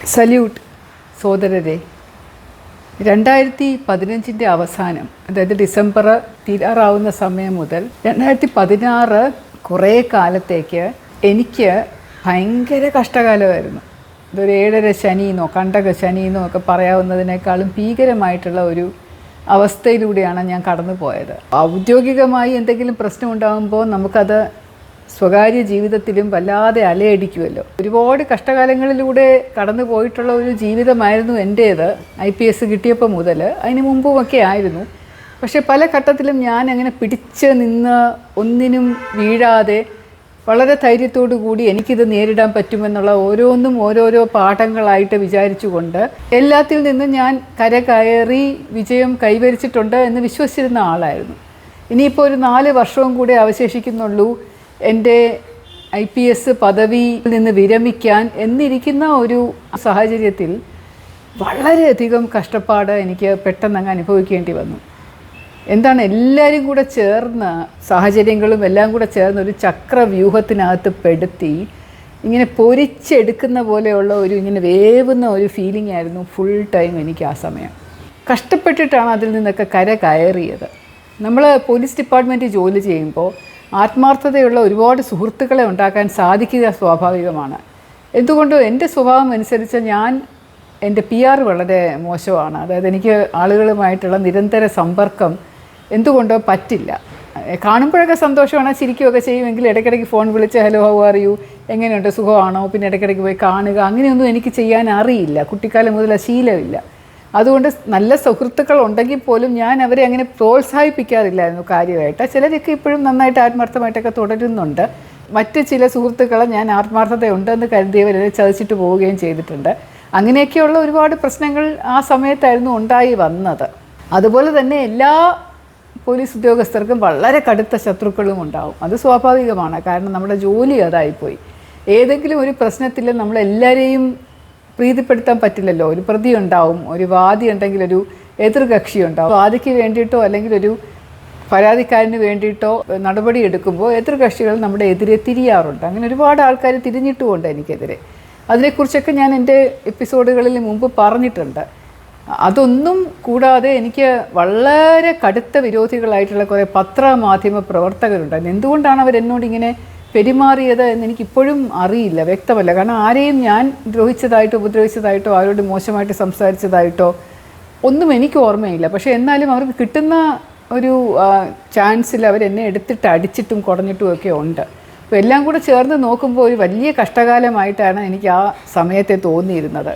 Salute സോദരരെ. 2015 അവസാനം, അതായത് ഡിസംബർ തീരാറാവുന്ന സമയം മുതൽ 2016 കുറേ കാലത്തേക്ക് എനിക്ക് ഭയങ്കര കഷ്ടകാലമായിരുന്നു. ഇതൊരു 7.5 ശനിയെന്നോ കണ്ടക ശനിയെന്നോ ഒക്കെ പറയാവുന്നതിനേക്കാളും ഭീകരമായിട്ടുള്ള ഒരു അവസ്ഥയിലൂടെയാണ് ഞാൻ കടന്നു പോയത്. ഔദ്യോഗികമായി എന്തെങ്കിലും പ്രശ്നം ഉണ്ടാകുമ്പോൾ നമുക്കത് സ്വകാര്യ ജീവിതത്തിലും വല്ലാതെ അലയടിക്കുമല്ലോ. ഒരുപാട് കഷ്ടകാലങ്ങളിലൂടെ കടന്നു പോയിട്ടുള്ള ഒരു ജീവിതമായിരുന്നു എൻ്റേത്. IPS കിട്ടിയപ്പോൾ മുതൽ, അതിന് മുമ്പുമൊക്കെ ആയിരുന്നു. പക്ഷേ പല ഘട്ടത്തിലും ഞാൻ അങ്ങനെ പിടിച്ച് നിന്ന് ഒന്നിനും വീഴാതെ വളരെ ധൈര്യത്തോടു കൂടി എനിക്കിത് നേരിടാൻ പറ്റുമെന്നുള്ള ഓരോന്നും ഓരോരോ പാഠങ്ങളായിട്ട് വിചാരിച്ചുകൊണ്ട് എല്ലാത്തിൽ നിന്നും ഞാൻ കരകയറി വിജയം കൈവരിച്ചിട്ടുണ്ട് എന്ന് വിശ്വസിച്ചിരുന്ന ആളായിരുന്നു. ഇനിയിപ്പോൾ ഒരു 4 വർഷവും കൂടെ അവശേഷിക്കുന്നുള്ളൂ എൻ്റെ IPS പദവിയിൽ നിന്ന് വിരമിക്കാൻ എന്നിരിക്കുന്ന ഒരു സാഹചര്യത്തിൽ വളരെയധികം കഷ്ടപ്പാട് എനിക്ക് പെട്ടെന്ന് അനുഭവിക്കേണ്ടി വന്നു. എന്താണ്, എല്ലാവരും കൂടെ ചേർന്ന്, സാഹചര്യങ്ങളും എല്ലാം കൂടെ ചേർന്ന് ഒരു ചക്രവ്യൂഹത്തിനകത്ത് പെടുത്തി ഇങ്ങനെ പൊരിച്ചെടുക്കുന്ന പോലെയുള്ള ഒരു ഇങ്ങനെ വേവുന്ന ഒരു ഫീലിംഗ് ആയിരുന്നു ഫുൾ ടൈം എനിക്ക് ആ സമയം. കഷ്ടപ്പെട്ടിട്ടാണ് അതിൽ നിന്നൊക്കെ കയറിയത്. നമ്മൾ പോലീസ് ഡിപ്പാർട്ട്മെൻറ്റിൽ ജോലി ചെയ്യുമ്പോൾ ആത്മാർത്ഥതയുള്ള ഒരുപാട് സുഹൃത്തുക്കളെ ഉണ്ടാക്കാൻ സാധിക്കുക സ്വാഭാവികമാണ്. എന്തുകൊണ്ടോ എൻ്റെ സ്വഭാവം അനുസരിച്ച് എൻ്റെ PR വളരെ മോശമാണ്. അതായത് എനിക്ക് ആളുകളുമായിട്ടുള്ള നിരന്തര സമ്പർക്കം എന്തുകൊണ്ടോ പറ്റില്ല. കാണുമ്പോഴൊക്കെ സന്തോഷമാണ്, ചിരിക്കുകയൊക്കെ ചെയ്യുമെങ്കിൽ ഇടയ്ക്കിടയ്ക്ക് ഫോൺ വിളിച്ച് ഹലോ ഹൗ ആർ യു, എങ്ങനെയുണ്ട്, സുഖമാണോ, പിന്നെ ഇടയ്ക്കിടയ്ക്ക് പോയി കാണുക, അങ്ങനെയൊന്നും എനിക്ക് ചെയ്യാൻ അറിയില്ല. കുട്ടിക്കാലം മുതൽ ശീലമില്ല. അതുകൊണ്ട് നല്ല സുഹൃത്തുക്കൾ ഉണ്ടെങ്കിൽ പോലും ഞാൻ അവരെ അങ്ങനെ പ്രോത്സാഹിപ്പിക്കാറില്ലായിരുന്നു കാര്യമായിട്ട്. ചിലരൊക്കെ ഇപ്പോഴും നന്നായിട്ട് ആത്മാർത്ഥമായിട്ടൊക്കെ തുടരുന്നുണ്ട്. മറ്റ് ചില സുഹൃത്തുക്കളെ ഞാൻ ആത്മാർത്ഥതയുണ്ടെന്ന് കരുതിയവരെ ചതിച്ചിട്ട് പോവുകയും ചെയ്തിട്ടുണ്ട്. അങ്ങനെയൊക്കെയുള്ള ഒരുപാട് പ്രശ്നങ്ങൾ ആ സമയത്തായിരുന്നു ഉണ്ടായി വന്നത്. അതുപോലെ തന്നെ എല്ലാ പോലീസ് ഉദ്യോഗസ്ഥർക്കും വളരെ കടുത്ത ശത്രുക്കളും ഉണ്ടാവും. അത് സ്വാഭാവികമാണ്, കാരണം നമ്മുടെ ജോലി അതായിപ്പോയി. ഏതെങ്കിലും ഒരു പ്രശ്നത്തിൽ നമ്മളെല്ലാവരെയും പ്രീതിപ്പെടുത്താൻ പറ്റില്ലല്ലോ. ഒരു പ്രതി ഉണ്ടാവും, ഒരു വാദി ഉണ്ടെങ്കിൽ ഒരു എതിർകക്ഷി ഉണ്ടാവും. വാദിക്ക് വേണ്ടിയിട്ടോ അല്ലെങ്കിൽ ഒരു പരാതിക്കാരന് വേണ്ടിയിട്ടോ നടപടി എടുക്കുമ്പോൾ എതിർകക്ഷികൾ നമ്മുടെ എതിരെ തിരിയാറുണ്ട്. അങ്ങനെ ഒരുപാട് ആൾക്കാർ തിരിഞ്ഞിട്ടുമുണ്ട് എനിക്കെതിരെ. അതിനെക്കുറിച്ചൊക്കെ ഞാൻ എൻ്റെ എപ്പിസോഡുകളിൽ മുമ്പ് പറഞ്ഞിട്ടുണ്ട്. അതൊന്നും കൂടാതെ എനിക്ക് വളരെ കടുത്ത വിരോധികളായിട്ടുള്ള കുറേ പത്രമാധ്യമ പ്രവർത്തകരുണ്ടായിരുന്നു. എന്തുകൊണ്ടാണ് അവരെന്നോടിങ്ങനെ പെരുമാറിയത് എന്നെനിക്കിപ്പോഴും അറിയില്ല, വ്യക്തമല്ല. കാരണം ആരെയും ഞാൻ ദ്രോഹിച്ചതായിട്ടോ ഉപദ്രവിച്ചതായിട്ടോ ആരോട് മോശമായിട്ട് സംസാരിച്ചതായിട്ടോ ഒന്നും എനിക്ക് ഓർമ്മയില്ല. പക്ഷേ എന്നാലും അവർക്ക് കിട്ടുന്ന ഒരു ചാൻസിൽ അവരെന്നെ എടുത്തിട്ട് അടിച്ചിട്ടും കുടഞ്ഞിട്ടും ഒക്കെ ഉണ്ട്. അപ്പോൾ എല്ലാം കൂടെ ചേർന്ന് നോക്കുമ്പോൾ ഒരു വലിയ കഷ്ടകാലമായിട്ടാണ് എനിക്ക് ആ സമയത്തെ തോന്നിയിരുന്നത്.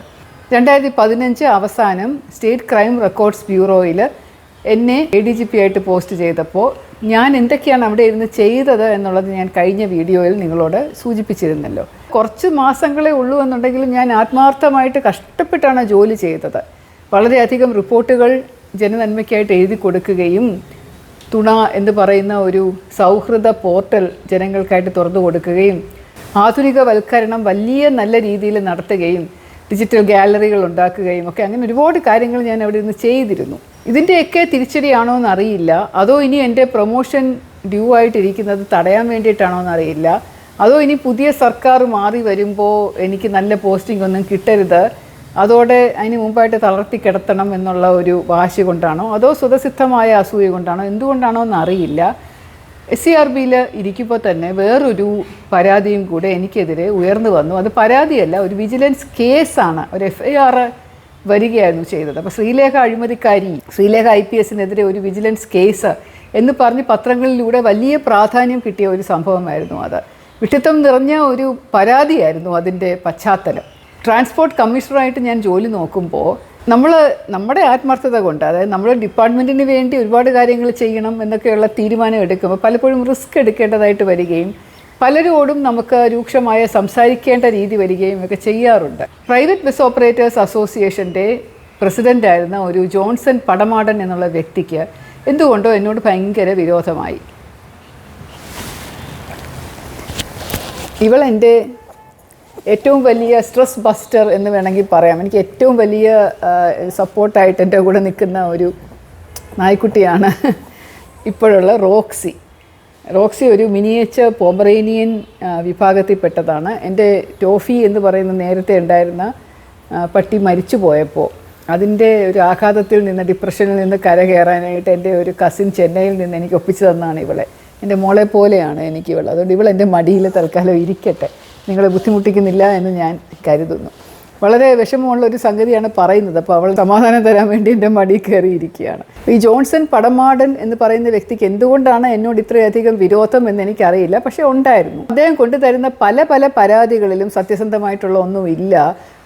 2015 അവസാനം സ്റ്റേറ്റ് ക്രൈം റെക്കോർഡ്സ് ബ്യൂറോയിൽ എന്നെ ADGP ആയിട്ട് പോസ്റ്റ് ചെയ്തപ്പോൾ ഞാൻ എന്തൊക്കെയാണ് അവിടെ ഇരുന്ന് ചെയ്തത് എന്നുള്ളത് ഞാൻ കഴിഞ്ഞ വീഡിയോയിൽ നിങ്ങളോട് സൂചിപ്പിച്ചിരുന്നല്ലോ. കുറച്ച് മാസങ്ങളേ ഉള്ളൂ എന്നുണ്ടെങ്കിലും ഞാൻ ആത്മാർത്ഥമായിട്ട് കഷ്ടപ്പെട്ടാണ് ജോലി ചെയ്തത്. വളരെയധികം റിപ്പോർട്ടുകൾ ജനനന്മയ്ക്കായിട്ട് എഴുതി കൊടുക്കുകയും തുണ എന്ന് പറയുന്ന ഒരു സൗഹൃദ പോർട്ടൽ ജനങ്ങൾക്കായിട്ട് തുറന്നു കൊടുക്കുകയും ആധുനികവൽക്കരണം വലിയ നല്ല രീതിയിൽ നടത്തുകയും ഡിജിറ്റൽ ഗാലറികൾ ഉണ്ടാക്കുകയും ഒക്കെ, അങ്ങനെ ഒരുപാട് കാര്യങ്ങൾ ഞാൻ അവിടെ നിന്ന് ചെയ്തിരുന്നു. ഇതിൻ്റെയൊക്കെ തിരിച്ചടിയാണോ എന്നറിയില്ല. അതോ ഇനി എൻ്റെ പ്രൊമോഷൻ ഡ്യൂ ആയിട്ടിരിക്കുന്നത് തടയാൻ വേണ്ടിയിട്ടാണോ എന്നറിയില്ല. അതോ ഇനി പുതിയ സർക്കാർ മാറി വരുമ്പോൾ എനിക്ക് നല്ല പോസ്റ്റിംഗ് ഒന്നും കിട്ടരുത്, അതോടെ അതിന് മുമ്പായിട്ട് തളർത്തി കിടത്തണം എന്നുള്ള ഒരു വാശി കൊണ്ടാണോ, അതോ സ്വതസിദ്ധമായ അസൂയ കൊണ്ടാണോ, എന്തുകൊണ്ടാണോ എന്നറിയില്ല. SCRBയിൽ ഇരിക്കുമ്പോൾ തന്നെ വേറൊരു പരാതിയും കൂടെ എനിക്കെതിരെ ഉയർന്നു വന്നു. അത് പരാതിയല്ല, ഒരു വിജിലൻസ് കേസാണ്, ഒരു FIR വരികയായിരുന്നു ചെയ്തത്. അപ്പോൾ ശ്രീലേഖ അഴിമതിക്കാരി, ശ്രീലേഖ IPSനെതിരെ ഒരു വിജിലൻസ് കേസ് എന്ന് പറഞ്ഞ് പത്രങ്ങളിലൂടെ വലിയ പ്രാധാന്യം കിട്ടിയ ഒരു സംഭവമായിരുന്നു അത്. വിഡ്ഢിത്തം നിറഞ്ഞ ഒരു പരാതിയായിരുന്നു അതിൻ്റെ പശ്ചാത്തലം. ട്രാൻസ്പോർട്ട് കമ്മീഷണറായിട്ട് ഞാൻ ജോലി നോക്കുമ്പോൾ നമ്മുടെ ആത്മാർത്ഥത കൊണ്ട്, അതായത് നമ്മുടെ ഡിപ്പാർട്ട്മെൻറ്റിന് വേണ്ടി ഒരുപാട് കാര്യങ്ങൾ ചെയ്യണം എന്നൊക്കെയുള്ള തീരുമാനം എടുക്കുമ്പോൾ പലപ്പോഴും റിസ്ക് എടുക്കേണ്ടതായിട്ട് വരികയും പലരോടും നമുക്ക് രൂക്ഷമായ സംസാരിക്കേണ്ട രീതി വരികയും ഒക്കെ ചെയ്യാറുണ്ട്. പ്രൈവറ്റ് ബസ് ഓപ്പറേറ്റേഴ്സ് അസോസിയേഷൻ്റെ പ്രസിഡൻ്റായിരുന്ന ഒരു ജോൺസൺ പടമാടൻ എന്നുള്ള വ്യക്തിക്ക് എന്തുകൊണ്ടോ എന്നോട് ഭയങ്കര വിരോധമായി. ഇവളെൻ്റെ ഏറ്റവും വലിയ സ്ട്രെസ് ബസ്റ്റർ എന്ന് വേണമെങ്കിൽ പറയാം. എനിക്ക് ഏറ്റവും വലിയ സപ്പോർട്ടായിട്ട് എൻ്റെ കൂടെ നിൽക്കുന്ന ഒരു നായ്ക്കുട്ടിയാണ് ഇപ്പോഴുള്ള റോക്സി. റോക്സി ഒരു മിനിയേച്ചർ പോമറേനിയൻ വിഭാഗത്തിൽപ്പെട്ടതാണ്. എൻ്റെ ടോഫി എന്ന് പറയുന്ന നേരത്തെ ഉണ്ടായിരുന്ന പട്ടി മരിച്ചു പോയപ്പോൾ അതിൻ്റെ ഒരു ആഘാതത്തിൽ നിന്ന് ഡിപ്രഷനിൽ നിന്ന് കരകയറാനായിട്ട് എൻ്റെ ഒരു കസിൻ ചെന്നൈയിൽ നിന്ന് എനിക്ക് ഒപ്പിച്ചു തന്നാണ് ഇവളെ. എൻ്റെ മോളെ പോലെയാണ് എനിക്ക് ഇവൾ. അതുകൊണ്ട് ഇവൾ എൻ്റെ മടിയിൽ തൽക്കാലം ഇരിക്കട്ടെ, നിങ്ങളെ ബുദ്ധിമുട്ടിക്കുന്നില്ല എന്ന് ഞാൻ കരുതുന്നു. വളരെ വിഷമമുള്ള ഒരു സംഗതിയാണ് പറയുന്നത്. അപ്പോൾ അവൾ സമാധാനം തരാൻ വേണ്ടി എൻ്റെ മടി കയറിയിരിക്കുകയാണ്. ഈ ജോൺസൺ പടമാടൻ എന്ന് പറയുന്ന വ്യക്തിക്ക് എന്തുകൊണ്ടാണ് എന്നോട് ഇത്രയധികം വിരോധം എന്ന് എനിക്കറിയില്ല, പക്ഷേ ഉണ്ടായിരുന്നു. അദ്ദേഹം കൊണ്ടുതരുന്ന പല പല പരാതികളിലും സത്യസന്ധമായിട്ടുള്ള ഒന്നുമില്ല,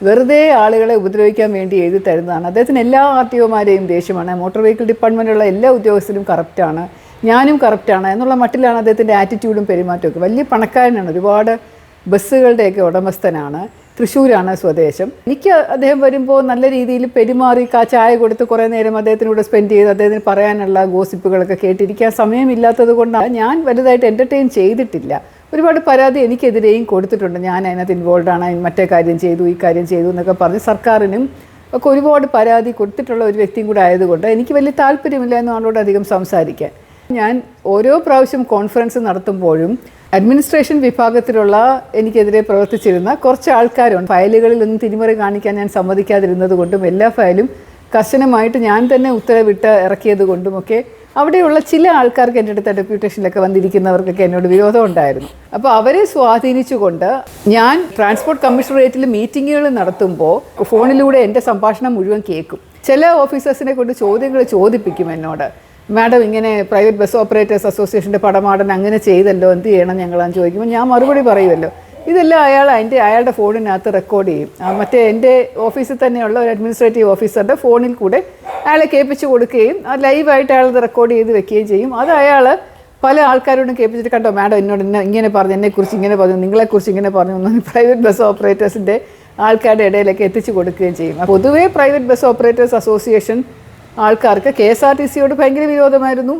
വെറുതെ ആളുകളെ ഉപദ്രവിക്കാൻ വേണ്ടി എഴുതി തരുന്നതാണ്. അദ്ദേഹത്തിന് എല്ലാ ആർടിഒമാരെയും ദേഷ്യമാണ്, മോട്ടോർ വെഹിക്കിൾ ഡിപ്പാർട്ട്മെൻറ്റിലുള്ള എല്ലാ ഉദ്യോഗസ്ഥരും കറപ്റ്റാണ്, ഞാനും കറപ്റ്റാണ് എന്നുള്ള മട്ടിലാണ് അദ്ദേഹത്തിൻ്റെ ആറ്റിറ്റ്യൂഡും പെരുമാറ്റമൊക്കെ. വലിയ പണക്കാരനാണ്, ഒരുപാട് ബസ്സുകളുടെയൊക്കെ ഉടമസ്ഥനാണ്, തൃശ്ശൂരാണ് സ്വദേശം. എനിക്ക് അദ്ദേഹം വരുമ്പോൾ നല്ല രീതിയിൽ പെരുമാറി ചായ കൊടുത്ത് കുറേ നേരം അദ്ദേഹത്തിനൂടെ സ്പെൻഡ് ചെയ്ത് അദ്ദേഹത്തിന് പറയാനുള്ള ഗോസിപ്പുകളൊക്കെ കേട്ടിരിക്കാൻ സമയമില്ലാത്തത് കൊണ്ടാണ് ഞാൻ വലുതായിട്ട് എൻ്റർടൈൻ ചെയ്തിട്ടില്ല. ഒരുപാട് പരാതി എനിക്കെതിരെയും കൊടുത്തിട്ടുണ്ട്, ഞാൻ അതിനകത്ത് ഇൻവോൾവ് ആണ്, മറ്റേ കാര്യം ചെയ്തു ഈ കാര്യം ചെയ്തു എന്നൊക്കെ പറഞ്ഞ് സർക്കാരിനും ഒക്കെ ഒരുപാട് പരാതി കൊടുത്തിട്ടുള്ള ഒരു വ്യക്തിയും കൂടെ ആയതുകൊണ്ട് എനിക്ക് വലിയ താല്പര്യമില്ല എന്നും ആളോട് അധികം സംസാരിക്കാൻ. ഞാൻ ഓരോ പ്രാവശ്യം കോൺഫറൻസ് നടത്തുമ്പോഴും അഡ്മിനിസ്ട്രേഷൻ വിഭാഗത്തിലുള്ള എനിക്കെതിരെ പ്രവർത്തിച്ചിരുന്ന കുറച്ച് ആൾക്കാരുണ്ട്. ഫയലുകളിലൊന്നും തിരിമറി കാണിക്കാൻ ഞാൻ സമ്മതിക്കാതിരുന്നത് കൊണ്ടും എല്ലാ ഫയലും കർശനമായിട്ട് ഞാൻ തന്നെ ഉത്തരവിട്ട് ഇറക്കിയത് കൊണ്ടുമൊക്കെ അവിടെയുള്ള ചില ആൾക്കാർക്ക് എൻ്റെ അടുത്ത ഡെപ്യൂട്ടേഷനിലൊക്കെ വന്നിരിക്കുന്നവർക്കൊക്കെ എന്നോട് വിരോധം ഉണ്ടായിരുന്നു. അപ്പോൾ അവരെ സ്വാധീനിച്ചുകൊണ്ട് ഞാൻ ട്രാൻസ്പോർട്ട് കമ്മീഷണറേറ്റിൽ മീറ്റിങ്ങുകൾ നടത്തുമ്പോൾ ഫോണിലൂടെ എൻ്റെ സംഭാഷണം മുഴുവൻ കേൾക്കും. ചില ഓഫീസേഴ്സിനെ കൊണ്ട് ചോദ്യങ്ങൾ ചോദിപ്പിക്കും എന്നോട്. മാഡം ഇങ്ങനെ പ്രൈവറ്റ് ബസ് ഓപ്പറേറ്റേഴ്സ് അസോസിയേഷൻ്റെ പടമാടൻ അങ്ങനെ ചെയ്തല്ലോ, എന്ത് ചെയ്യണം ഞങ്ങളാന്ന് ചോദിക്കുമ്പോൾ ഞാൻ മറുപടി പറയുമല്ലോ. ഇതെല്ലാം അയാളുടെ ഫോണിനകത്ത് റെക്കോർഡ് ചെയ്യും. മറ്റേ എൻ്റെ ഓഫീസിൽ തന്നെയുള്ള ഒരു അഡ്മിനിസ്ട്രേറ്റീവ് ഓഫീസറുടെ ഫോണിൽ കൂടെ അയാളെ കേൾപ്പിച്ച് കൊടുക്കുകയും ലൈവായിട്ട് അയാളത് റെക്കോർഡ് ചെയ്ത് വെക്കുകയും ചെയ്യും. അത് അയാൾ പല ആൾക്കാരോടും കേൾപ്പിച്ചിട്ട്, കണ്ടോ മാഡം എന്നോട് ഇങ്ങനെ പറഞ്ഞു, എന്നെക്കുറിച്ച് ഇങ്ങനെ പറഞ്ഞു, നിങ്ങളെക്കുറിച്ച് ഇങ്ങനെ പറഞ്ഞു എന്ന് പ്രൈവറ്റ് ബസ് ഓപ്പറേറ്റേഴ്സിൻ്റെ ആൾക്കാരുടെ ഇടയിലൊക്കെ എത്തിച്ചു കൊടുക്കുകയും ചെയ്യും. പൊതുവേ പ്രൈവറ്റ് ബസ് ഓപ്പറേറ്റേഴ്സ് അസോസിയേഷൻ ആൾക്കാർക്ക് KSRTCയോട് ഭയങ്കര വിരോധമായിരുന്നു,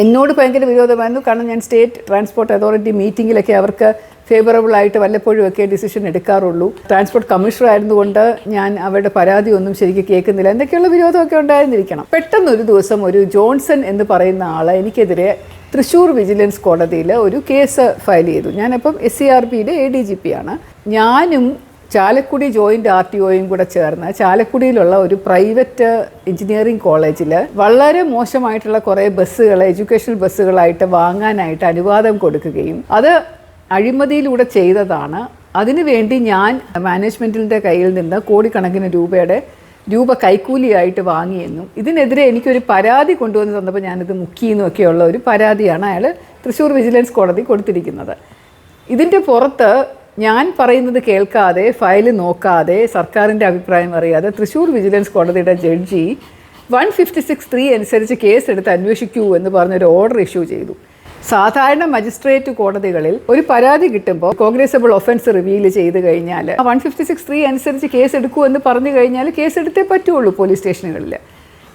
എന്നോട് ഭയങ്കര വിരോധമായിരുന്നു. കാരണം ഞാൻ സ്റ്റേറ്റ് ട്രാൻസ്പോർട്ട് അതോറിറ്റി മീറ്റിങ്ങിലൊക്കെ അവർക്ക് ഫേവറബിളായിട്ട് വല്ലപ്പോഴും ഒക്കെ ഡിസിഷൻ എടുക്കാറുള്ളൂ. ട്രാൻസ്പോർട്ട് കമ്മീഷണർ ആയിരുന്നുകൊണ്ട് ഞാൻ അവരുടെ പരാതി ഒന്നും ശരിക്കും കേൾക്കുന്നില്ല, എന്തൊക്കെയുള്ള വിരോധമൊക്കെ ഉണ്ടായിരുന്നിരിക്കണം. പെട്ടെന്നൊരു ദിവസം ഒരു ജോൺസൺ എന്ന് പറയുന്ന ആൾ എനിക്കെതിരെ തൃശ്ശൂർ വിജിലൻസ് കോടതിയിൽ ഒരു കേസ് ഫയൽ ചെയ്തു. ഞാനപ്പം SCRBയുടെ ADGP ആണ്. ഞാനും ചാലക്കുടി ജോയിൻ്റ് RTOയും കൂടെ ചേർന്ന് ചാലക്കുടിയിലുള്ള ഒരു പ്രൈവറ്റ് എഞ്ചിനീയറിംഗ് കോളേജിൽ വളരെ മോശമായിട്ടുള്ള കുറേ ബസ്സുകൾ എഡ്യൂക്കേഷണൽ ബസ്സുകളായിട്ട് വാങ്ങാനായിട്ട് അനുവാദം കൊടുക്കുകയും അത് അഴിമതിയിലൂടെ ചെയ്തതാണ്. അതിനുവേണ്ടി ഞാൻ മാനേജ്മെൻറ്റിൻ്റെ കയ്യിൽ നിന്ന് കോടിക്കണക്കിന് രൂപ കൈക്കൂലിയായിട്ട് വാങ്ങിയെന്നും ഇതിനെതിരെ എനിക്കൊരു പരാതി കൊണ്ടുവന്ന് തന്നപ്പോൾ ഞാനിത് മുക്കിയെന്നൊക്കെയുള്ള ഒരു പരാതിയാണ് അയാൾ തൃശ്ശൂർ വിജിലൻസ് കോടതി കൊടുത്തിരിക്കുന്നത്. ഇതിൻ്റെ പുറത്ത് ഞാൻ പറയുന്നത് കേൾക്കാതെ, ഫയൽ നോക്കാതെ, സർക്കാരിൻ്റെ അഭിപ്രായം അറിയാതെ തൃശ്ശൂർ വിജിലൻസ് കോടതിയുടെ ജഡ്ജി 156(3) അനുസരിച്ച് കേസ് എടുത്ത് അന്വേഷിക്കൂ എന്ന് പറഞ്ഞൊരു ഓർഡർ ഇഷ്യൂ ചെയ്തു. സാധാരണ മജിസ്ട്രേറ്റ് കോടതികളിൽ ഒരു പരാതി കിട്ടുമ്പോൾ കോഗ്നിസബിൾ ഒഫൻസ് റിവീൽ ചെയ്ത് കഴിഞ്ഞാൽ 156(3) അനുസരിച്ച് കേസ് എടുക്കൂ എന്ന് പറഞ്ഞു കഴിഞ്ഞാൽ കേസ് എടുത്തേ പറ്റുള്ളൂ പോലീസ് സ്റ്റേഷനുകളിൽ.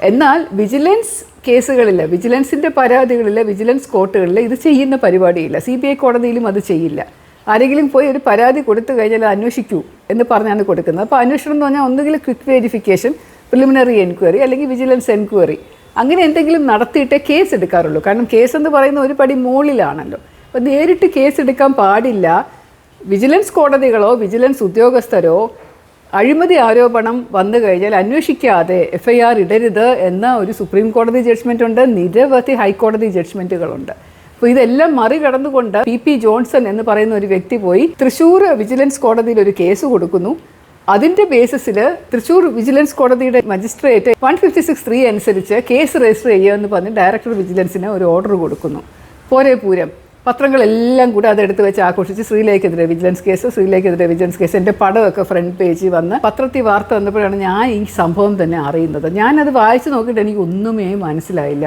എന്നാൽ വിജിലൻസ് കേസുകളിൽ, വിജിലൻസിൻ്റെ പരാതികളിൽ, വിജിലൻസ് കോർട്ടുകളിൽ ഇത് ചെയ്യുന്ന പരിപാടിയില്ല. CBI കോടതിയിലും അത് ചെയ്യില്ല. ആരെങ്കിലും പോയി ഒരു പരാതി കൊടുത്തു കഴിഞ്ഞാൽ അന്വേഷിക്കൂ എന്ന് പറഞ്ഞാണ് കൊടുക്കുന്നത്. അപ്പോൾ അന്വേഷണം എന്ന് പറഞ്ഞാൽ ഒന്നുകിൽ ക്വിക്ക് വെരിഫിക്കേഷൻ, പ്രിലിമിനറി എൻക്വയറി അല്ലെങ്കിൽ വിജിലൻസ് എൻക്വയറി, അങ്ങനെ എന്തെങ്കിലും നടത്തിയിട്ടേ കേസ് എടുക്കാറുള്ളൂ. കാരണം കേസ് എന്ന് പറയുന്ന ഒരു പടി മുകളിലാണല്ലോ. അപ്പോൾ നേരിട്ട് കേസ് എടുക്കാൻ പാടില്ല. വിജിലൻസ് കോടതികളോ വിജിലൻസ് ഉദ്യോഗസ്ഥരോ അഴിമതി ആരോപണം വന്നു കഴിഞ്ഞാൽ അന്വേഷിക്കാതെ FIR ഇടരുത് എന്ന ഒരു സുപ്രീം കോടതി ജഡ്ജ്മെൻ്റ് ഉണ്ട്, നിരവധി ഹൈക്കോടതി ജഡ്ജ്മെൻറ്റുകളുണ്ട്. അപ്പോൾ ഇതെല്ലാം മറികടന്നുകൊണ്ട് PP ജോൺസൺ എന്ന് പറയുന്ന ഒരു വ്യക്തി പോയി തൃശ്ശൂർ വിജിലൻസ് കോടതിയിൽ ഒരു കേസ് കൊടുക്കുന്നു. അതിൻ്റെ ബേസിസിൽ തൃശ്ശൂർ വിജിലൻസ് കോടതിയുടെ മജിസ്ട്രേറ്റ് 156(3) അനുസരിച്ച് കേസ് രജിസ്റ്റർ ചെയ്യുമെന്ന് പറഞ്ഞ് ഡയറക്ടർ വിജിലൻസിന് ഒരു ഓർഡർ കൊടുക്കുന്നു. പോരെ പൂരം പത്രങ്ങളെല്ലാം കൂടെ അതെടുത്ത് വെച്ച് ആഘോഷിച്ച് ശ്രീലേഖെതിരെ വിജിലൻസ് കേസ്, എൻ്റെ പടമൊക്കെ ഫ്രണ്ട് പേജിൽ വന്ന് പത്രത്തിൽ വാർത്ത വന്നപ്പോഴാണ് ഞാൻ ഈ സംഭവം തന്നെ അറിയുന്നത്. ഞാനത് വായിച്ച് നോക്കിയിട്ട് എനിക്ക് ഒന്നുമേ മനസ്സിലായില്ല.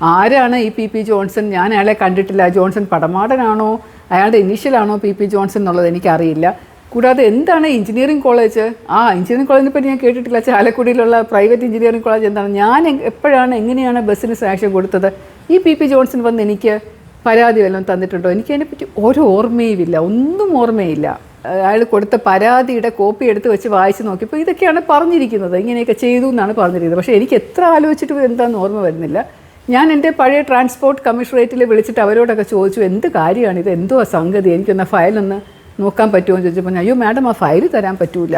ആരാണ് ഈ PP ജോൺസൺ? ഞാൻ അയാളെ കണ്ടിട്ടില്ല. ജോൺസൺ പടമാടനാണോ, അയാളുടെ ഇനീഷ്യലാണോ PP ജോൺസൺ എന്നുള്ളത് എനിക്കറിയില്ല. കൂടാതെ എന്താണ് എഞ്ചിനീയറിംഗ് കോളേജ്? എഞ്ചിനീയറിംഗ് കോളേജിനെ പറ്റി ഞാൻ കേട്ടിട്ടില്ല. ചാലക്കുടിയിലുള്ള പ്രൈവറ്റ് എഞ്ചിനീയറിംഗ് കോളേജ് എന്താണ്? ഞാൻ എങ്ങനെയാണ് ബസ്സിന് സാക്ഷ്യം കൊടുത്തത്? ഈ PP ജോൺസൺ വന്ന് എനിക്ക് പരാതി വല്ലതും തന്നിട്ടുണ്ടോ? എനിക്കതിനെപ്പറ്റി ഒരു ഓർമ്മയുമില്ല, ഒന്നും ഓർമ്മയില്ല. അയാൾ കൊടുത്ത പരാതിയുടെ കോപ്പി എടുത്ത് വെച്ച് വായിച്ച് നോക്കിയപ്പോൾ ഇതൊക്കെയാണ് പറഞ്ഞിരിക്കുന്നത്, ഇങ്ങനെയൊക്കെ ചെയ്തു എന്നാണ് പറഞ്ഞിരിക്കുന്നത്. പക്ഷേ എനിക്ക് എത്ര ആലോചിച്ചിട്ടും എന്താണെന്ന് ഓർമ്മ വരുന്നില്ല. ഞാൻ എൻ്റെ പഴയ ട്രാൻസ്പോർട്ട് കമ്മീഷണറേറ്റിൽ വിളിച്ചിട്ട് അവരോടൊക്കെ ചോദിച്ചു, എന്ത് കാര്യമാണ് ഇത്, എന്തോ സംഗതി, എനിക്കൊന്ന് ഫയലൊന്ന് നോക്കാൻ പറ്റുമോ എന്ന് ചോദിച്ചപ്പോൾ, അയ്യോ മാഡം ആ ഫയൽ തരാൻ പറ്റൂല,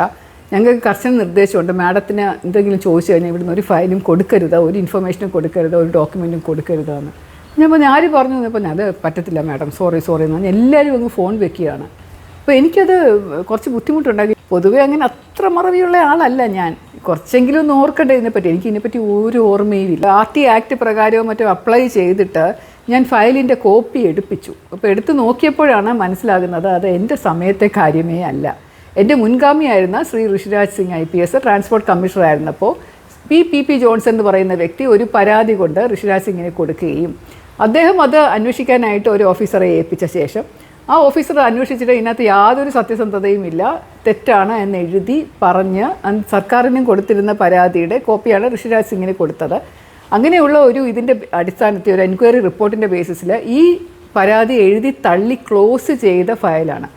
ഞങ്ങൾക്ക് കർശന നിർദ്ദേശമുണ്ട്, മാഡത്തിന് എന്തെങ്കിലും ചോദിച്ചു കഴിഞ്ഞാൽ ഇവിടുന്ന് ഒരു ഫയലും കൊടുക്കരുത്, ഒരു ഇൻഫർമേഷനും കൊടുക്കരുത്, ഒരു ഡോക്യുമെൻറ്റും കൊടുക്കരുതെന്ന്. ഞാൻ പറഞ്ഞു ആര് പറഞ്ഞു എന്നപ്പോൾ അത് പറ്റത്തില്ല മാഡം, സോറി എന്ന് പറഞ്ഞാൽ എല്ലാവരും അങ്ങ് ഫോൺ വെക്കുകയാണ്. അപ്പോൾ എനിക്കത് കുറച്ച് ബുദ്ധിമുട്ടുണ്ടാക്കി. പൊതുവേ അങ്ങനെ അത്ര മറവിയുള്ള ആളല്ല ഞാൻ, കുറച്ചെങ്കിലും ഒന്ന് ഓർക്കണ്ടേ ഇതിനെപ്പറ്റി. എനിക്ക് ഇതിനെപ്പറ്റി ഒരു ഓർമ്മയുമില്ല. RT ആക്ട് പ്രകാരവും മറ്റും അപ്ലൈ ചെയ്തിട്ട് ഞാൻ ഫയലിൻ്റെ കോപ്പി എടുപ്പിച്ചു. അപ്പോൾ എടുത്ത് നോക്കിയപ്പോഴാണ് മനസ്സിലാകുന്നത് അത് എൻ്റെ സമയത്തെ കാര്യമേ അല്ല. എൻ്റെ മുൻഗാമിയായിരുന്ന Shri Rishiraj Singh IPS transport commissioner ആയിരുന്നപ്പോൾ PP ജോൺസൺ എന്ന് പറയുന്ന വ്യക്തി ഒരു പരാതി കൊണ്ട് ഋഷിരാജ് സിംഗിനെ കൊടുക്കുകയും അദ്ദേഹം അത് അന്വേഷിക്കാനായിട്ട് ഒരു ഓഫീസറെ ഏൽപ്പിച്ച ശേഷം ആ ഓഫീസർ അന്വേഷിച്ചിട്ട് ഇതിനകത്ത് യാതൊരു സത്യസന്ധതയും ഇല്ല, തെറ്റാണ് എന്ന് എഴുതി പറഞ്ഞ് സർക്കാരിനും കൊടുത്തിരുന്ന പരാതിയുടെ കോപ്പിയാണ് ഋഷിരാജ് സിംഗിന് കൊടുത്തത്. അങ്ങനെയുള്ള ഇതിൻ്റെ അടിസ്ഥാനത്തിൽ ഒരു എൻക്വയറി റിപ്പോർട്ടിൻ്റെ ബേസിസിൽ ഈ പരാതി എഴുതി തള്ളി ക്ലോസ് ചെയ്ത ഫയലാണ്.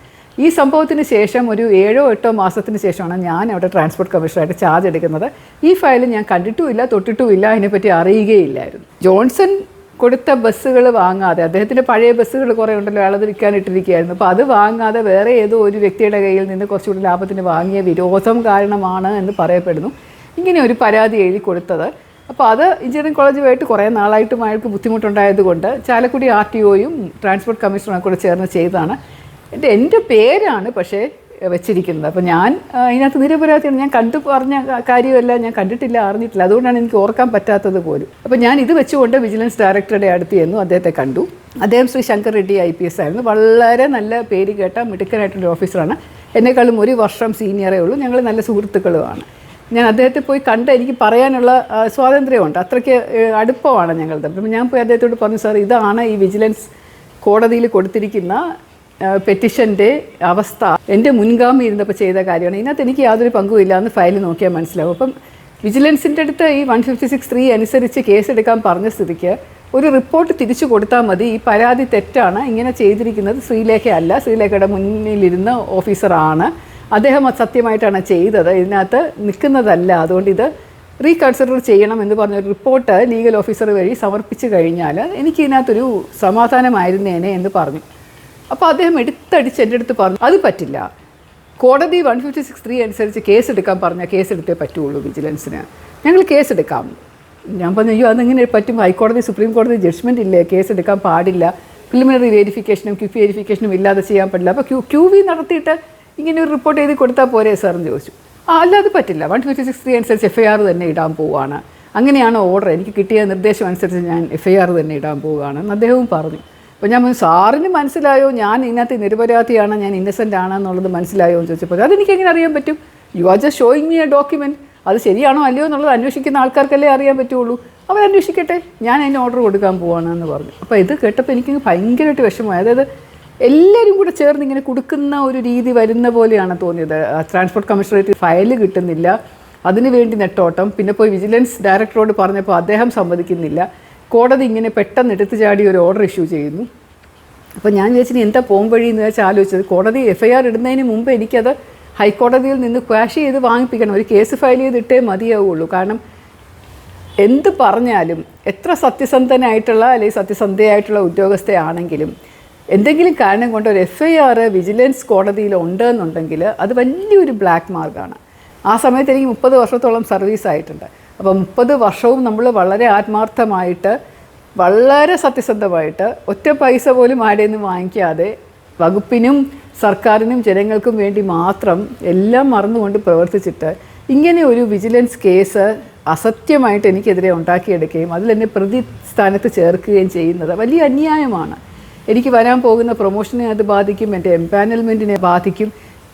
ഈ സംഭവത്തിന് ശേഷം ഒരു 7-8 മാസത്തിന് ശേഷമാണ് ഞാൻ അവിടെ ട്രാൻസ്പോർട്ട് കമ്മീഷണറായിട്ട് ചാർജ് എടുക്കുന്നത്. ഈ ഫയൽ ഞാൻ കണ്ടിട്ടുമില്ല, തൊട്ടിട്ടുമില്ല, അതിനെപ്പറ്റി അറിയുകയില്ലായിരുന്നു. ജോൺസൺ കൊടുത്ത ബസ്സുകൾ വാങ്ങാതെ, അദ്ദേഹത്തിൻ്റെ പഴയ ബസ്സുകൾ കുറേ ഉണ്ടല്ലോ, അയാളത് വിൽക്കാനിട്ടിരിക്കുകയായിരുന്നു. അപ്പോൾ അത് വാങ്ങാതെ വേറെ ഏതോ ഒരു വ്യക്തിയുടെ കയ്യിൽ നിന്ന് കുറച്ചുകൂടി ലാഭത്തിന് വാങ്ങിയ വിരോധം കാരണമാണ് എന്ന് പറയപ്പെടുന്നു ഇങ്ങനെ ഒരു പരാതി എഴുതി കൊടുത്തത്. അപ്പോൾ അത് എഞ്ചിനീയറിംഗ് കോളേജുമായിട്ട് കുറേ നാളായിട്ടും അയാൾക്ക് ബുദ്ധിമുട്ടുണ്ടായതുകൊണ്ട് ചാലക്കുടി RTOയും ട്രാൻസ്പോർട്ട് കമ്മീഷണറും കൂടെ ചേർന്ന് ചെയ്തതാണ്. എൻ്റെ പേരാണ് പക്ഷേ വെച്ചിരിക്കുന്നത്. അപ്പോൾ ഞാൻ ഇതിനകത്ത് നിരപരാധിയാണ്. ഞാൻ കണ്ടു പറഞ്ഞ കാര്യമല്ല, ഞാൻ കണ്ടിട്ടില്ല, അറിഞ്ഞിട്ടില്ല. അതുകൊണ്ടാണ് എനിക്ക് ഓർക്കാൻ പറ്റാത്തത് പോലും. അപ്പോൾ ഞാൻ ഇത് വെച്ചുകൊണ്ട് വിജിലൻസ് ഡയറക്ടറുടെ അടുത്ത് ചെന്നു, അദ്ദേഹത്തെ കണ്ടു. അദ്ദേഹം ശ്രീ ശങ്കർ റെഡ്ഡി IPS ആയിരുന്നു. വളരെ നല്ല പേര് കേട്ട മിടുക്കനായിട്ടുള്ള ഓഫീസറാണ്. എന്നെക്കാളും 1 വർഷം സീനിയറേ ഉള്ളൂ. ഞങ്ങൾ നല്ല സുഹൃത്തുക്കളുമാണ്. ഞാൻ അദ്ദേഹത്തെ പോയി കണ്ട് എനിക്ക് പറയാനുള്ള സ്വാതന്ത്ര്യമുണ്ട്, അത്രയ്ക്ക് അടുപ്പമാണ് ഞങ്ങളുടെ. അപ്പം ഞാൻ പോയി അദ്ദേഹത്തോട് പറഞ്ഞു, സാർ ഇതാണ് ഈ വിജിലൻസ് കോടതിയിൽ കൊടുത്തിരിക്കുന്ന പെറ്റിഷൻ്റെ അവസ്ഥ, എൻ്റെ മുൻഗാമി ഇരുന്നപ്പോൾ ചെയ്ത കാര്യമാണ്, ഇതിനകത്ത് എനിക്ക് യാതൊരു പങ്കുമില്ല എന്ന് ഫയൽ നോക്കിയാൽ മനസ്സിലാവും. അപ്പം വിജിലൻസിൻ്റെ അടുത്ത് ഈ 156(3) അനുസരിച്ച് കേസെടുക്കാൻ പറഞ്ഞ സ്ഥിതിക്ക് ഒരു റിപ്പോർട്ട് തിരിച്ചു കൊടുത്താൽ മതി, ഈ പരാതി തെറ്റാണ്, ഇങ്ങനെ ചെയ്തിരിക്കുന്നത് ശ്രീലേഖ അല്ല, ശ്രീലേഖയുടെ മുന്നിലിരുന്ന ഓഫീസറാണ്, അദ്ദേഹം അത് സത്യമായിട്ടാണ് ചെയ്തത്, ഇതിനകത്ത് നിൽക്കുന്നതല്ല, അതുകൊണ്ട് ഇത് റീകൺസിഡർ ചെയ്യണം എന്ന് പറഞ്ഞൊരു റിപ്പോർട്ട് ലീഗൽ ഓഫീസർ വഴി സമർപ്പിച്ചു കഴിഞ്ഞാൽ എനിക്ക് ഇതിനകത്തൊരു സമാധാനമായിരുന്നേനെ എന്ന് പറഞ്ഞു. അപ്പോൾ അദ്ദേഹം എടുത്തടിച്ച് എൻ്റെ അടുത്ത് പറഞ്ഞു അത് പറ്റില്ല, കോടതി 156(3) അനുസരിച്ച് കേസെടുക്കാൻ പറഞ്ഞാൽ കേസെടുത്തേ പറ്റുള്ളൂ വിജിലൻസിന്, ഞങ്ങൾ കേസെടുക്കാം. ഞാൻ പറഞ്ഞു അയ്യോ അതെങ്ങനെ പറ്റും, ഹൈക്കോടതി സുപ്രീം കോടതി ജഡ്ജ്മെൻ്റ് ഇല്ലേ, കേസെടുക്കാൻ പാടില്ല, പ്രിലിമിനറി വെരിഫിക്കേഷനും QP വെരിഫിക്കേഷനും ഇല്ലാതെ ചെയ്യാൻ പറ്റില്ല, അപ്പോൾ QV നടത്തിയിട്ട് ഇങ്ങനെ ഒരു റിപ്പോർട്ട് എഴുതി കൊടുത്താൽ പോരെ സാറെന്ന് ചോദിച്ചു. അല്ല അത് പറ്റില്ല, 156(3) അനുസരിച്ച് FIR തന്നെ ഇടാൻ പോവുകയാണ്, അങ്ങനെയാണ് ഓർഡർ, എനിക്ക് കിട്ടിയ നിർദ്ദേശം അനുസരിച്ച് ഞാൻ FIR തന്നെ ഇടാൻ പോവുകയാണെന്ന് അദ്ദേഹവും പറഞ്ഞു. അപ്പോൾ ഞാൻ സാറിന് മനസ്സിലായോ ഞാൻ ഇതിനകത്ത് നിരപരാധിയാണ്, ഞാൻ ഇന്നസെൻ്റ് ആണെന്നുള്ളത് മനസ്സിലായോ എന്ന് ചോദിച്ചപ്പോൾ അതെനിക്കെങ്ങനെ അറിയാൻ പറ്റും, you are just showing me A document, അത് ശരിയാണോ അല്ലയോ എന്നുള്ളത് അന്വേഷിക്കുന്ന ആൾക്കാർക്കല്ലേ അറിയാൻ പറ്റുള്ളൂ, അവരന്വേഷിക്കട്ടെ, ഞാൻ അതിന് ഓർഡർ കൊടുക്കാൻ പോവാണെന്ന് പറഞ്ഞു. അപ്പോൾ ഇത് കേട്ടപ്പോൾ എനിക്ക് ഭയങ്കരമായിട്ട് വിഷമമായി. അതായത് എല്ലാവരും കൂടെ ചേർന്ന് ഇങ്ങനെ കൊടുക്കുന്ന ഒരു രീതി വരുന്ന പോലെയാണ് തോന്നിയത്. ട്രാൻസ്പോർട്ട് കമ്മീഷണറേറ്റ് ഫയൽ കിട്ടുന്നില്ല, അതിനു വേണ്ടി നെട്ടോട്ടം, പിന്നെ പോയി വിജിലൻസ് ഡയറക്ടറോട് പറഞ്ഞപ്പോൾ അദ്ദേഹം സമ്മതിക്കുന്നില്ല, കോടതി ഇങ്ങനെ പെട്ടെന്ന് എടുത്തു ചാടി ഒരു ഓർഡർ ഇഷ്യൂ ചെയ്യുന്നു. അപ്പോൾ ഞാൻ വിചാരിച്ചു എന്താ പോം വഴി എന്ന് വെച്ചാൽ ആലോചിച്ചത്, കോടതി FIR ഇടുന്നതിന് മുമ്പ് എനിക്കത് ഹൈക്കോടതിയിൽ നിന്ന് ക്വാഷ് ചെയ്ത് വാങ്ങിപ്പിക്കണം, ഒരു കേസ് ഫയൽ ചെയ്തിട്ടേ മതിയാവുള്ളൂ. കാരണം എന്ത് പറഞ്ഞാലും എത്ര സത്യസന്ധനായിട്ടുള്ള അല്ലെങ്കിൽ സത്യസന്ധയായിട്ടുള്ള ഉദ്യോഗസ്ഥയാണെങ്കിലും എന്തെങ്കിലും കാരണം കൊണ്ട് ഒരു FIR വിജിലൻസ് കോടതിയിൽ ഉണ്ടെന്നുണ്ടെങ്കിൽ അത് വലിയൊരു ബ്ലാക്ക് മാർക്കാണ്. ആ സമയത്ത് എനിക്ക് 30 വർഷത്തോളം സർവീസ് ആയിട്ടുണ്ട്. അപ്പോൾ 30 വർഷവും നമ്മൾ വളരെ ആത്മാർത്ഥമായിട്ട് വളരെ സത്യസന്ധമായിട്ട് ഒറ്റ പൈസ പോലും ആരുടെ നിന്ന് വാങ്ങിക്കാതെ വകുപ്പിനും സർക്കാരിനും ജനങ്ങൾക്കും വേണ്ടി മാത്രം എല്ലാം മറന്നുകൊണ്ട് പ്രവർത്തിച്ചിട്ട് ഇങ്ങനെ ഒരു വിജിലൻസ് കേസ് അസത്യമായിട്ട് എനിക്കെതിരെ ഉണ്ടാക്കിയെടുക്കുകയും അതിലെന്നെ പ്രതിസ്ഥാനത്ത് ചേർക്കുകയും ചെയ്യുന്നത് വലിയ അന്യായമാണ്. എനിക്ക് വരാൻ പോകുന്ന പ്രൊമോഷനെ അത് ബാധിക്കും, എൻ്റെ എംപാനൽമെൻറ്റിനെ ബാധിക്കും.